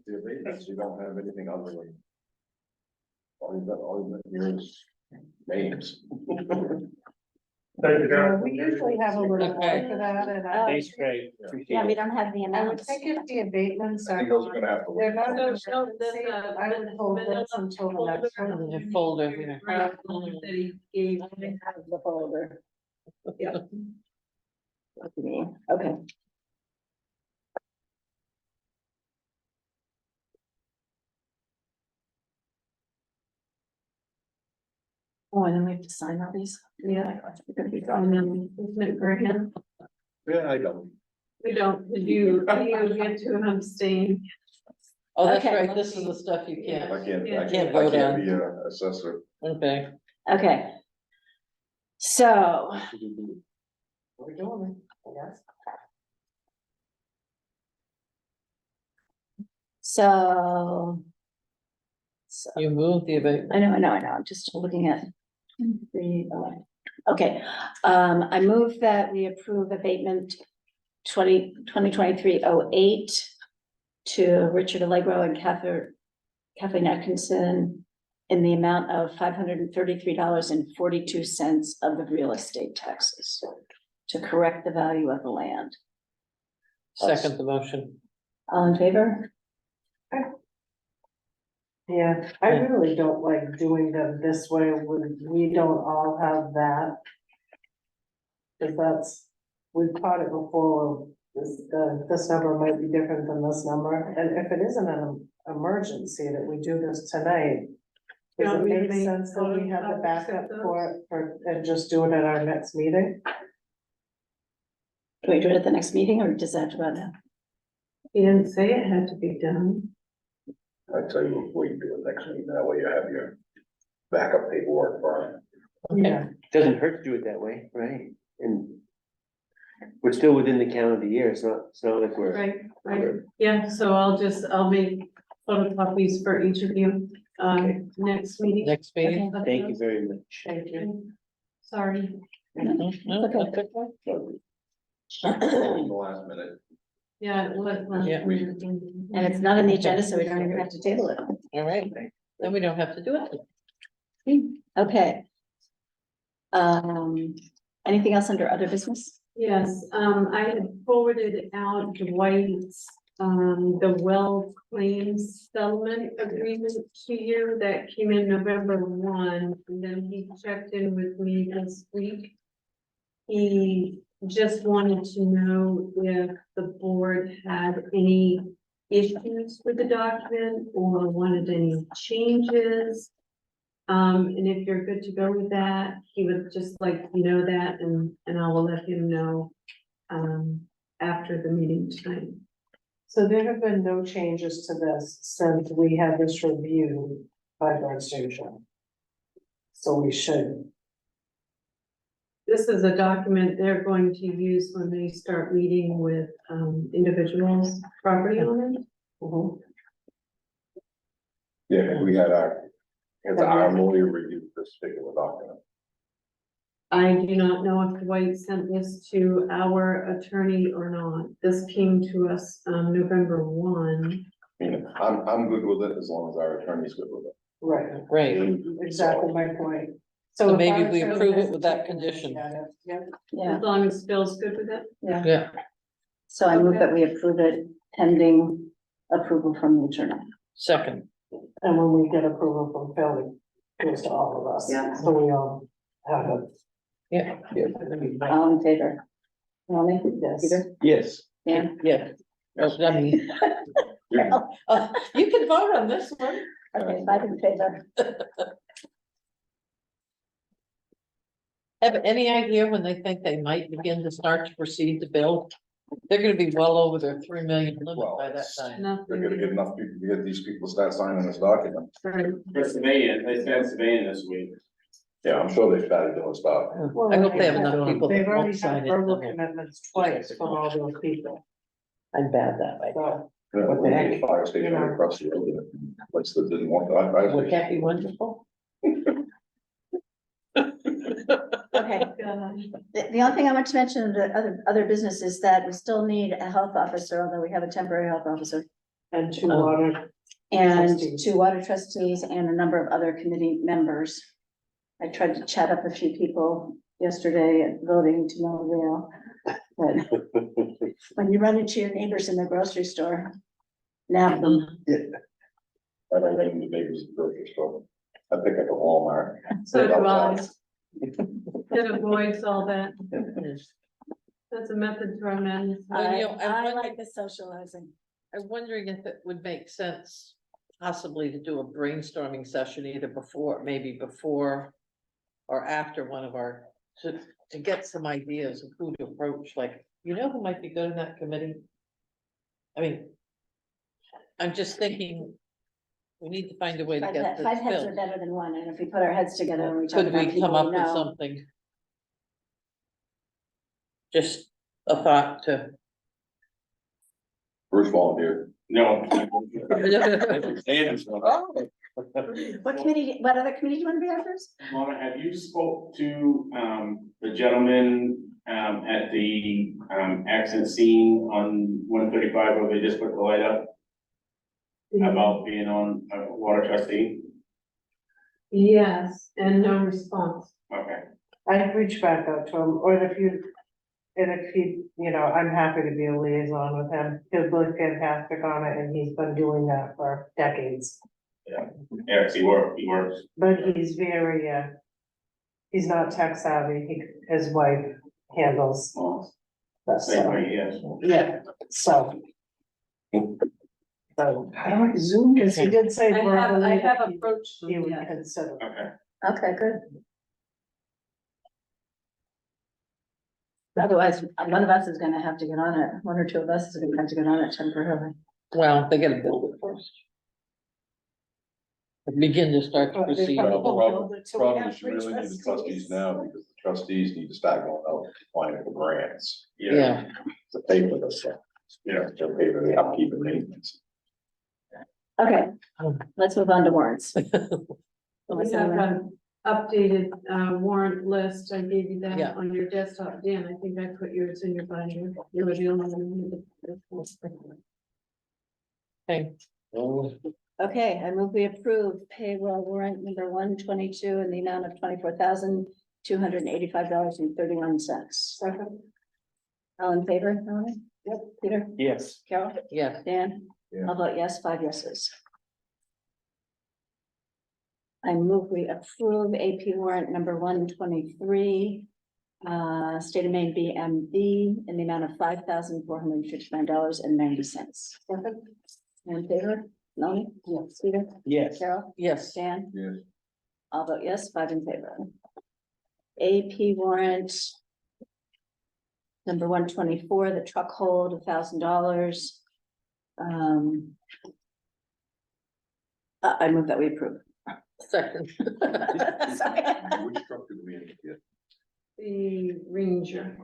abatements, you don't have anything other than. All you've got here is names. Thank you, Yeah, guys. we usually have a little more Okay. for that, and I Thanks, Craig. Appreciate Yeah, we it. don't have the I would amounts. think if the abatements I are think those are not, gonna have to. they're not. an So, no, there's emergency, a- I would hold this until the next one. There's a folder here. Right, folder that he gave. The folder. Yeah. Okay. Oh, and then we have to sign all these? Yeah. We're gonna be And done. then, isn't it for him? Yeah, I don't. We don't, did you get to abstain? Oh, that's Okay. right, this is the stuff you can't, I can't, Yeah. I Can't can't, I vote can't on. be a assessor. okay, Okay. So, We're doing it, yes. so. you move the abatement, I know, I'm just looking at. Okay, I move that we approve abatement 2023-08 to Richard Allegro and Kathleen Atkinson in the amount of $533.42 of the real estate taxes to correct the value of the land. second the motion. All in favor? Yeah, I really don't like doing them this way when we don't all have that. Cause that's, we've caught it before, this number might be different than this number, and if it isn't an emergency that we do this tonight. Does Want it me to make make sense that we have the photocopies backup of those? for it, and just do it at our next meeting? Can we do it at the next meeting or does that have to go out now? He didn't say it had to be done. I tell you what you do it next week, that way you have your backup paperwork for it. Yeah. Doesn't hurt to do it that way, right? And we're still within the calendar year. It's not like we're. Right, right. Yeah, so I'll make photocopies for each of you, next meeting. Next meeting. Thank you very much. Thank you. Sorry. No, that's okay. In the last minute. Yeah, it was. Yeah. And it's not on the agenda, so we don't even have to table it. All right, then we don't have to do it. Okay. Anything else under other business? Yes, I had forwarded out Dwight's, the well claims settlement agreement to you that came in November 1, and then he checked in with me this week. He just wanted to know if the board had any issues with the document or wanted any changes. And if you're good to go with that, he would just like to know that, and I will let him know, after the meeting tonight. So there have been no changes to this since we had this reviewed by Guard Station. So we should, This is a document they're going to use when they start meeting with, individuals, property owners. Yeah, we had our lawyer review this particular document. I do not know if Dwight sent this to our attorney or not. This came to us, November 1. I'm good with it as long as our attorney's good with it. right, Right, exactly my point. So if maybe our we attorney approve it has with that taken a look condition. at it, yeah. Yeah, As long as Bill's good with it. yeah, so I move that we approve it pending approval from the attorney. second, And when we get approval from Phil, it goes to all of us. Yeah. So we all have a. yeah, All in favor? Ronnie? Yes. Peter? Yes. Yeah. yeah. I mean, you can vote on this one. Okay, 5 in favor. Have any idea when they think they might begin to start to proceed to build? They're gonna be well over their 3 million limit by that time. They're gonna get enough people to get these people to start signing this document. For surveying, they said surveying this week. Yeah, I'm sure they started doing stuff. Well, I hope they have enough people They've that already won't sign had it. verbal commitments twice from all those people, I'm bad that way. so. Yeah, What the heck? Fire station right across the road, place that didn't want that. fire Would station. that be wonderful? Okay, the only thing I want to mention of the other business is that we still need a health officer, although we have a temporary health officer. And 2 water, And Trustees. 2 water trustees and a number of other committee members. I tried to chat up a few people yesterday at voting to no avail. But when you run into your neighbors in the grocery store, nab them. I don't run into neighbors at the grocery store. I pick up at Walmart. So do I. It avoids all that. That's a method to our madness. Well, you know, I like the socializing. I'm wondering if it would make sense possibly to do a brainstorming session either before, maybe before or after one of our, to get some ideas of who to approach, like, you know, who might be good in that committee? I mean, I'm just thinking, we need to find a way to get Five this heads are filled. better than one, and if we put our heads together and we talk Could about we people come up we with know. something? Just a thought to. Bruce volunteered. No. What committee, what other committee do you want to be on first? Mona, have you spoke to, the gentleman, at the, accident scene on 135 where they just put the light up? About being on a water trustee? Yes, and no response. Okay. I'd reach back out to him, or if you, and if he, you know, I'm happy to be a liaison with him, he's really fantastic on it, and he's been doing that for decades. Yeah, 'cause he works. But he's very, he's not tech savvy, his wife handles Well, that same stuff. way, yes. Yeah, so. So, How do I zoom? cause he did say I verbally have that approached he them, would yeah. consider. Okay. Okay, good. Otherwise, one of us is gonna have to get on it, 1 or 2 of us is gonna have to get on it temporarily. Well, they gotta build it first. begin to start to But they proceed. probably Well, won't build it till we Probably have should three really need the trustees trustees. now, because the trustees need to start going out and applying for grants Yeah, to pay for this stuff. Yeah. To pay for the upkeep and maintenance. Okay, let's move on to warrants. We have an updated warrant list. I gave you that Yeah. on your desktop, Dan. I think I put yours in your binder. You were the only one. okay, Okay, I move we approve payroll warrant number 122 in the amount of $24,285.31. All in favor? Melanie? Yep. Peter? Yes. Carol? yeah, Dan? Yeah. I'll vote yes, 5 yeses. I move we approve AP warrant number 123. State of Maine BMV in the amount of $5,459.90. In favor? Melanie? Yes. Peter? Yes. Carol? yes, Dan? Yes. I'll vote yes, 5 in favor. AP warrant. Number 124, the truck hold, $1,000. I move that we approve. second. Sorry. Which truck did we get? The Ranger.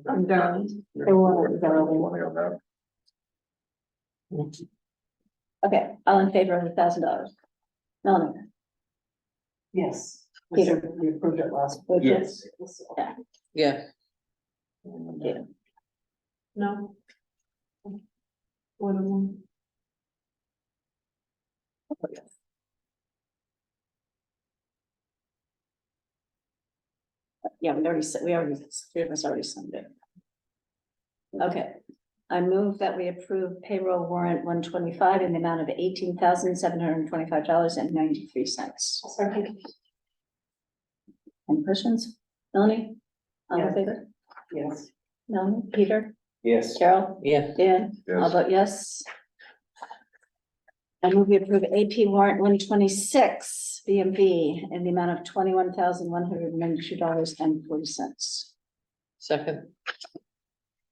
I'm done. They want it, darling. One on that. Okay, all in favor of $1,000? Melanie? Yes, Peter. we approved it last. Yes. Yeah, Yeah. No. One. Yeah, three of us already signed it. Okay, I move that we approve payroll warrant 125 in the amount of $18,725.93. Any questions? Melanie? All in Yes. favor? Yes. Melanie? Peter? Yes. Carol? yeah, Dan? I'll Yes. vote yes. I move we approve AP warrant 126 BMV in the amount of $21,192.40. second,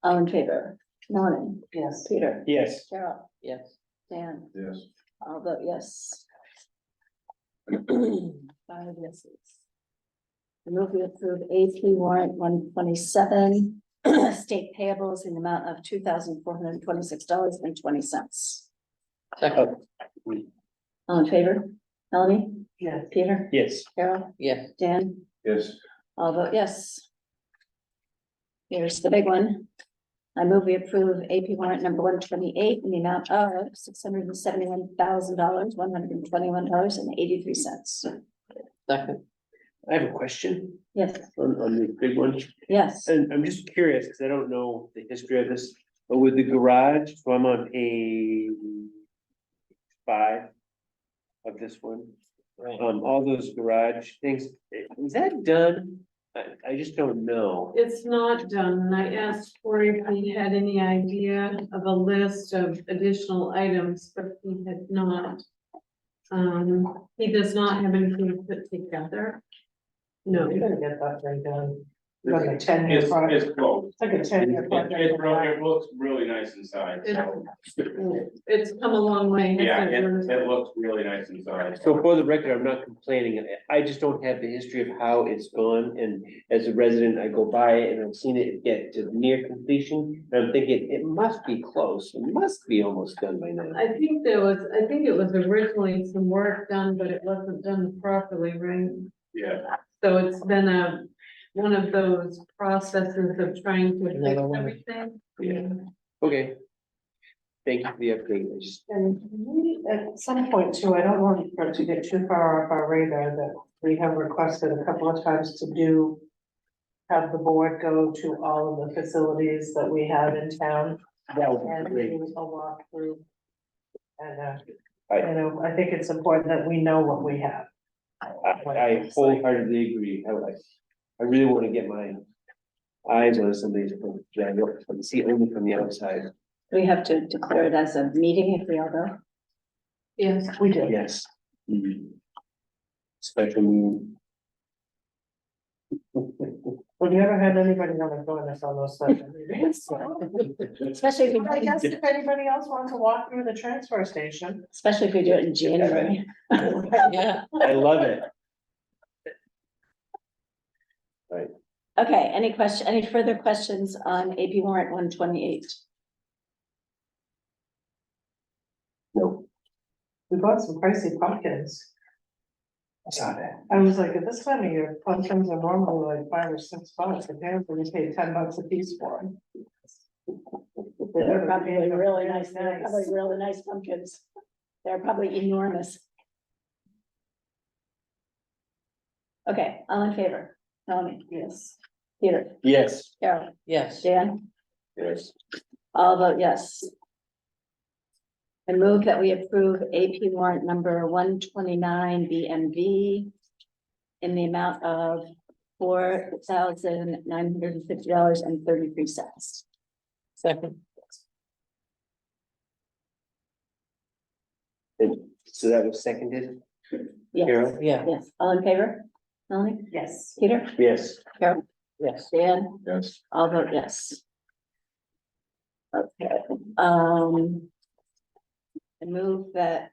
All in favor? Melanie? Yes. Peter? Yes. Carol? yes, Dan? Yes. I'll vote yes. 5 yeses. I move we approve AP warrant 127, state payables in the amount of $2,426.20. second, All in favor? Melanie? Yes. Peter? Yes. Carol? yes, Dan? Yes. I'll vote yes. Here's the big one. I move we approve AP warrant number 128 in the amount of $671,121.83. second, I have a question Yes, on the big one. yes. And I'm just curious, because I don't know the history of this, but with the garage, so I'm on page 5 of this one. right. All those garage things, is that done? I just don't know. It's not done, and I asked Corey if he had any idea of a list of additional items, but he had not. He does not have anything put together. No, We're gonna get that thing done. Like a 10-year It's project. close. It's like a 10-year project. It looks really nice inside, so, it's come a long way. yeah, hasn't it looks really nice inside. So for the record, I'm not complaining. I just don't have the history of how it's gone, and as a resident, I go by it and I've seen it get to near completion. And I'm thinking, it must be close, it must be almost done by now. I think it was originally some work done, but it wasn't done properly, right? Yeah. So it's been one of those processes of trying to fix Another one. everything. Yeah. Okay. Thank you for the update. I just, And we, at some point too, I don't want for it to get too far off our radar, that we have requested a couple of times to have the board go to all of the facilities that we have in town that would be and great. do a walkthrough. And, I- I think it's important that we know what we have. I wholeheartedly agree. I really want to get my eyes on some of these, that I don't see only from the outside. We have to declare it as a meeting if we all go. Yes, We did. Yes. Special meeting. Have you ever had anybody want to join us on those sessions? Especially if I we, guess if anybody else wants to walk through the transfer station. especially if we do it in January. Yeah, I love it. Okay, any further questions on AP warrant 128? No, We bought some pricey pumpkins. I saw that. I was like, at this time of year, pumpkins are normally like $5 or $6, apparently we paid $10 a piece for them. They're probably really nice, they're probably really nice pumpkins. They're probably enormous. Okay, all in favor? Melanie? Yes. Peter? Yes. Carol? yes, Dan? Yes. All vote yes. I move that we approve AP warrant number 129 BMV in the amount of $4,950.33. second, So that was seconded? Yes, Carol? yeah, yes, all in favor? Melanie? Yes. Peter? Yes. Carol? yes, Dan? Yes. I'll vote yes. Okay, I move that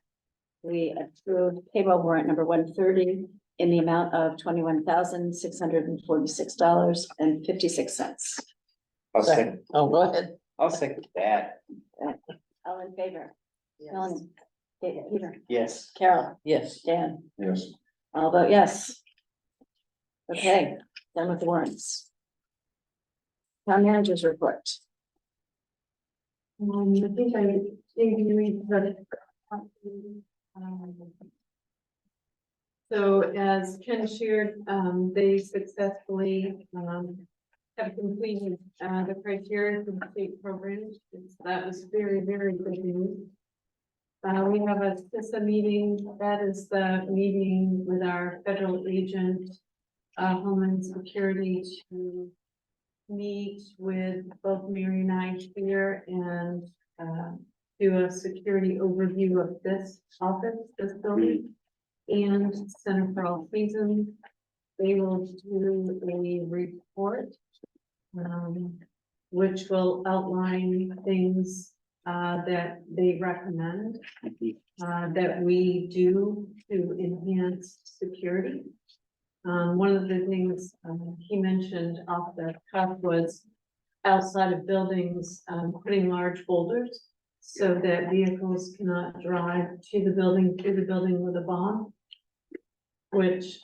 we approve payroll warrant number 130 in the amount of $21,646.56. I'll second, second, oh, go ahead, I'll second that. All in favor? Melanie? Peter? Yes. Carol? yes, Dan? Yes. I'll vote yes. Okay, done with the warrants. Town managers report. I think I gave you the. So as Ken shared, they successfully, have completed, the criteria for the state programs. That was very, very good news. We have a CISA meeting, that is the meeting with our federal agent, Homeland Security, to meet with both Mary and I here and, do a security overview of this office, this building, and Center for All Seasons. They will do a report, which will outline things, that they recommend, that we do to enhance security. One of the things, he mentioned off the cuff was outside of buildings, putting large boulders so that vehicles cannot drive to the building, through the building with a bomb. Which,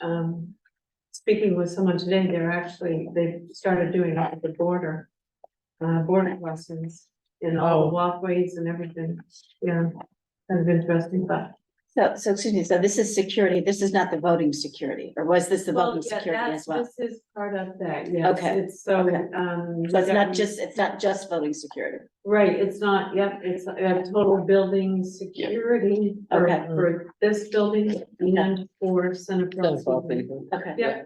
speaking with someone today, they've started doing it at the border, border crossings in all the walkways and everything. Yeah, kind of interesting, but. So excuse me, so this is security, this is not the voting security, or was this the Well, voting yeah, security as well? This is part of that, yes. Okay, It's so, okay. So it's not just voting security. right, it's not, yep, it's a total building security Okay. for this building and for Center for All Center for All Seasons. Seasons. Okay. Yeah,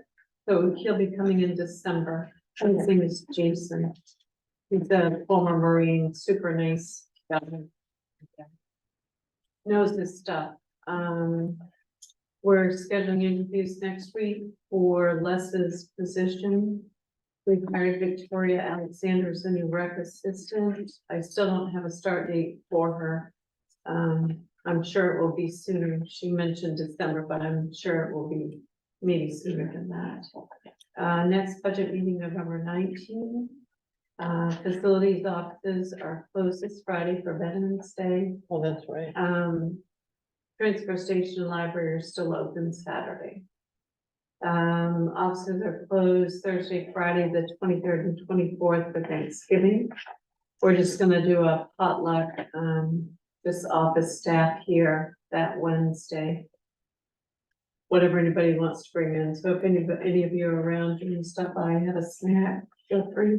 so he'll be coming in December. His name is Jason. He's a former Marine, super nice guy. Knows his stuff. We're scheduling interviews next week for Les's position. We've hired Victoria Alexander as a new rec assistant. I still don't have a start date for her. I'm sure it will be sooner. She mentioned December, but I'm sure it will be maybe sooner than that. Next budget meeting, November 19th. Facilities offices are closed this Friday for Veterans Day. oh, that's right, Transfer station and library are still open Saturday. Offices are closed Thursday, Friday, the 23rd and 24th for Thanksgiving. We're just gonna do a potluck, just office staff here that Wednesday. Whatever anybody wants to bring in, so if any of you are around, you can stop by and have a snack, feel free.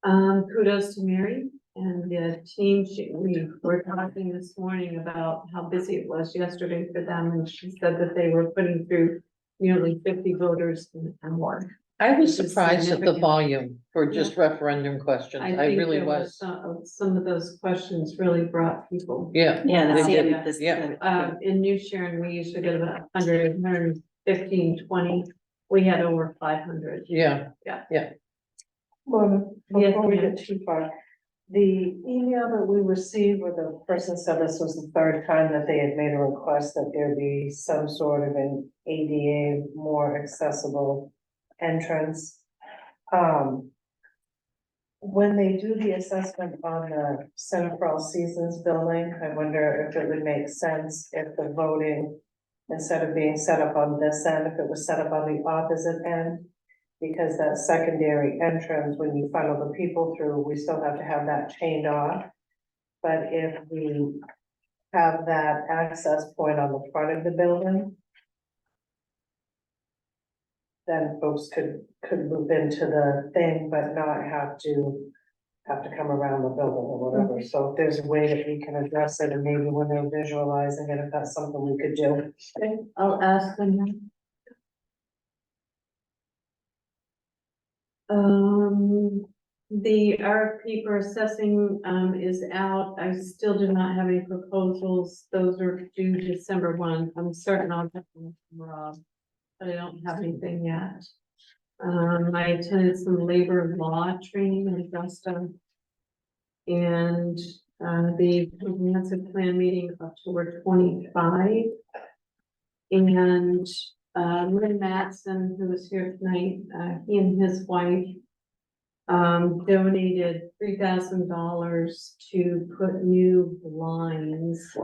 Kudos to Mary and the team. We were talking this morning about how busy it was yesterday for them, and she said that they were putting through nearly 50 voters an hour. I was Which is surprised at the significant. volume for just referendum questions, I think really there was, some of those questions really brought people. yeah. Yeah, They that's did, it. This- yeah. In New Sharon, we usually get about 100, 115, 20 we had over 500. Yeah, Well, Yes, before we ma'am. get too far, the email that we received where the person said this was the third time that they had made a request that there be some sort of an ADA more accessible entrance. When they do the assessment on the Center for All Seasons building, I wonder if it would make sense if the voting, instead of being set up on this end, if it was set up on the opposite end. Because that secondary entrance, when you funnel the people through, we still have to have that chained off. But if we have that access point on the front of the building, then folks could move into the thing, but not have to come around the building or whatever. So if there's a way that we can address it, and maybe when they're visualizing it, if that's something we could do. Okay, I'll ask them. The RFP for assessing, is out. I still do not have any proposals. Those are due December 1. I'm certain I'll get them from Rob, but I don't have anything yet. I attended some labor law training in Augusta. And, the comprehensive plan meeting October 25. And, Lynn Matson, who was here tonight, he and his wife donated $3,000 to put new blinds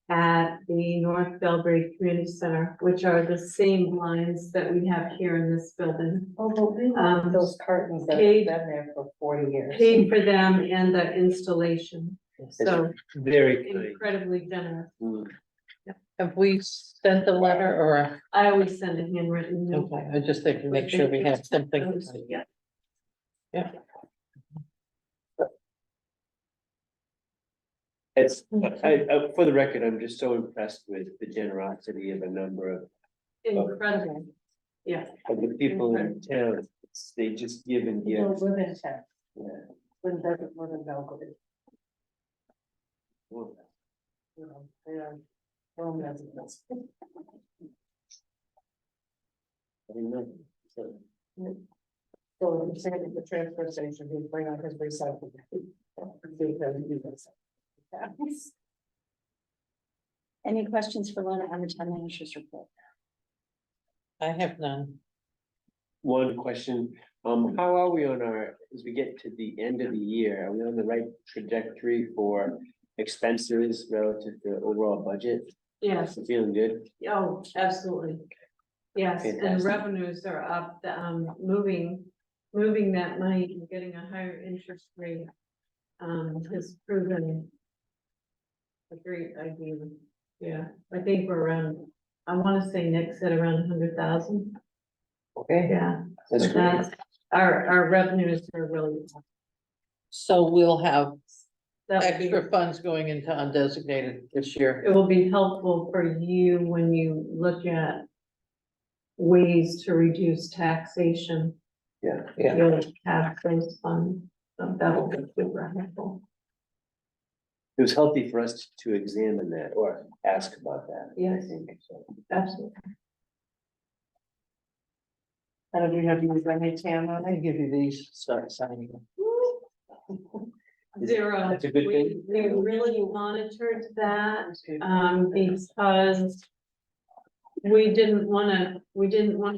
at the North Belgrade Community Center, which are the same blinds that we have here in this building. Those curtains that have paid- been there for 40 years. Paid for them and the installation, so Very kind. incredibly generous. have we sent a letter or, I always send a handwritten note. okay, I just think to make sure we have something. Yeah. It's, for the record, I'm just so impressed with the generosity of a number of Incredible, yeah. the people in town. They just give and They give. don't live in town. Yeah. Lynn doesn't live in Belgrade. Well, You know, they are home residents. I don't know. So, So I'm saying at the transfer station, he'd bring out his recycling. Any questions for Lynn on the town manager's report? I have none. one question, how are we on our, as we get to the end of the year, are we on the right trajectory for expenses relative to overall budget? Yes, Feeling good? oh, absolutely. Yes, and Fantastic. revenues are up, moving that money and getting a higher interest rate. Has proven a great idea. Yeah, I think we're around, I wanna say Nick said around 100,000. Okay. Yeah. That's So great. Our revenues are really, So we'll have that will extra be, funds going into undesignated this year. it will be helpful for you when you look at ways to reduce taxation. Yeah. Yeah. You'll have those funds, so that will be super helpful. It was healthy for us to examine that or ask about that. I Yes. think, so. Absolutely. And if we have used any TAM on I it, give you these, start signing them. Zero. That's a good thing. We really monitored that, because we didn't wanna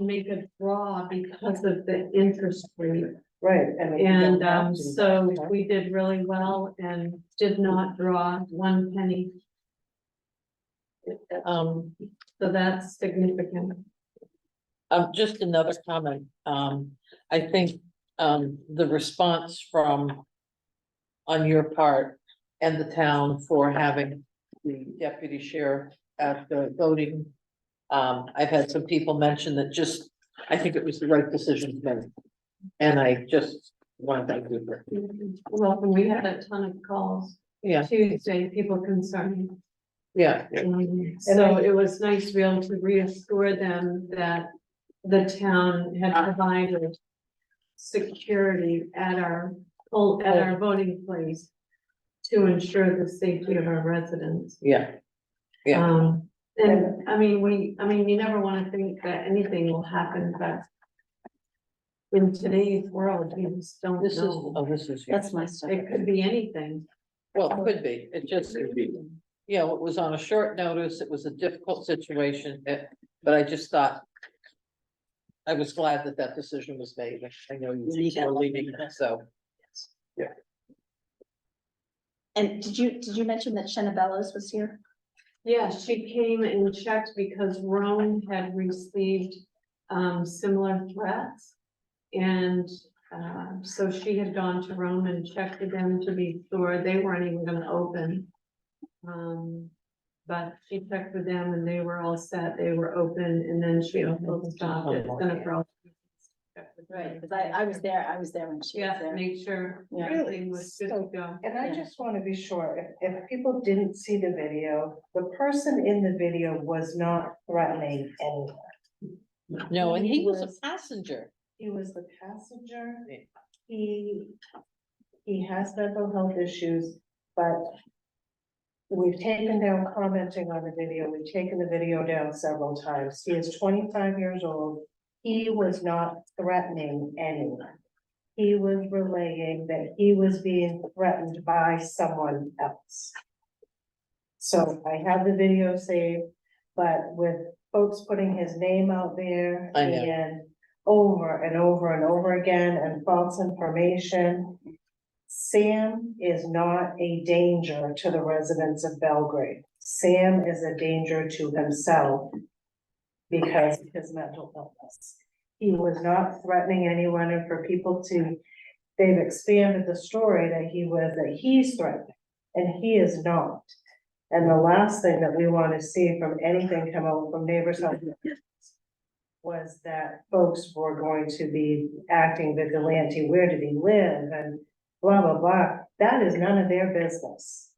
make a draw because of the interest rate. right, and. we don't And, have to, so right? we did really well and did not draw 1 penny. So that's significant. Just another comment, I think, the response from. On your part and the town for having the deputy sheriff at the voting. I've had some people mention that just, I think it was the right decision to make. And I just want to thank you for, Well, we had a ton of calls yeah, Tuesday, people concerned. yeah, So it was nice to be able to reassure them that the town had provided security at our voting place to ensure the safety of our residents. yeah. Yeah. And I mean, you never wanna think that anything will happen, but in today's world, you just don't This is, know. oh, this is, That's my stuff. It could be anything. well, it could be, it just, you know, it was on a short notice, it was a difficult situation, but I just thought. I was glad that that decision was made, I know you were leaving, so. And did you mention that Shenabellas was here? Yeah, she came and checked because Rome had received similar threats. And so she had gone to Rome and checked with them to be sure they weren't even gonna open. But she checked with them and they were all set, they were open, and then she also stopped at Center. Right, because I was there when she was Yeah, there. make sure Yeah. everything was good to go. And I Yeah. just wanna be sure, if people didn't see the video, the person in the video was not threatening anyone. No, and he was a passenger. He was the passenger, Yeah. he has mental health issues, but we've taken down commenting on the video, we've taken the video down several times. He is 25 years old. He was not threatening anyone. He was relaying that he was being threatened by someone else. So I have the video saved, but with folks putting his name out there I know. and over and over and over again and false information. Sam is not a danger to the residents of Belgrade. Sam is a danger to himself because of his mental illness. He was not threatening anyone, and for people to, they've expanded the story that he's threatening, and he is not. And the last thing that we want to see from anything come out from Neighbors Help was that folks were going to be acting vigilante, where did he live, and blah, blah, blah. That is none of their business.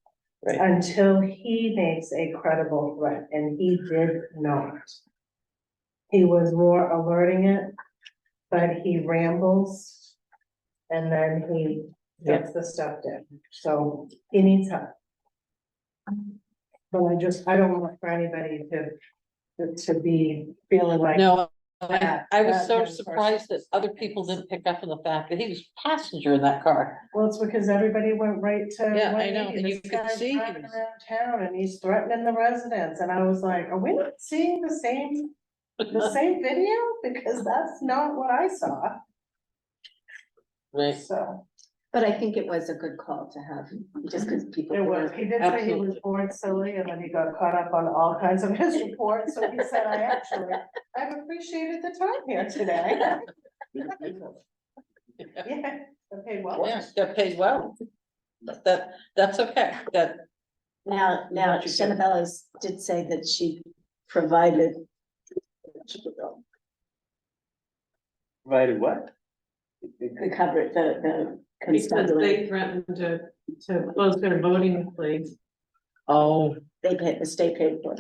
Right. Until he makes a credible threat, and he did not. He was more alerting it, but he rambles, and then he gets the stuff done, so he needs help. But I don't want for anybody to be feeling like. No, that- I was that so young surprised that person. other people didn't pick up on the fact that he was passenger in that car. Well, it's because everybody went right to. Yeah, I 180. know, and you This could guy's see he driving was- around town and he's threatening the residents, and I was like, are we not seeing the same video? Because that's not what I saw, Right, so. But I think it was a good call to have, just because people. It was, he did say he was Absolutely. bored silly, and then he got caught up on all kinds of his reports, so he said, I've appreciated the time here today. Yeah, okay, well. yeah, got paid well. But that's okay, that, Now, What you said. Shenabellas did say that she provided. Provided what? The cover, the Because constabulary, they threatened to close their voting place. oh, the state paid for it.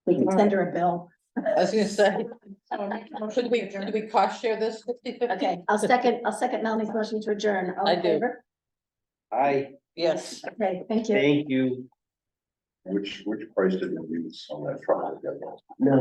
We can send her a bill. I was gonna say, So I make a motion could to adjourn. we cost share this 50/50? Okay, I'll second Melanie's motion to adjourn. All in I do. favor? Yes. Okay, thank you. Thank you. Which price did we use on that truck? No.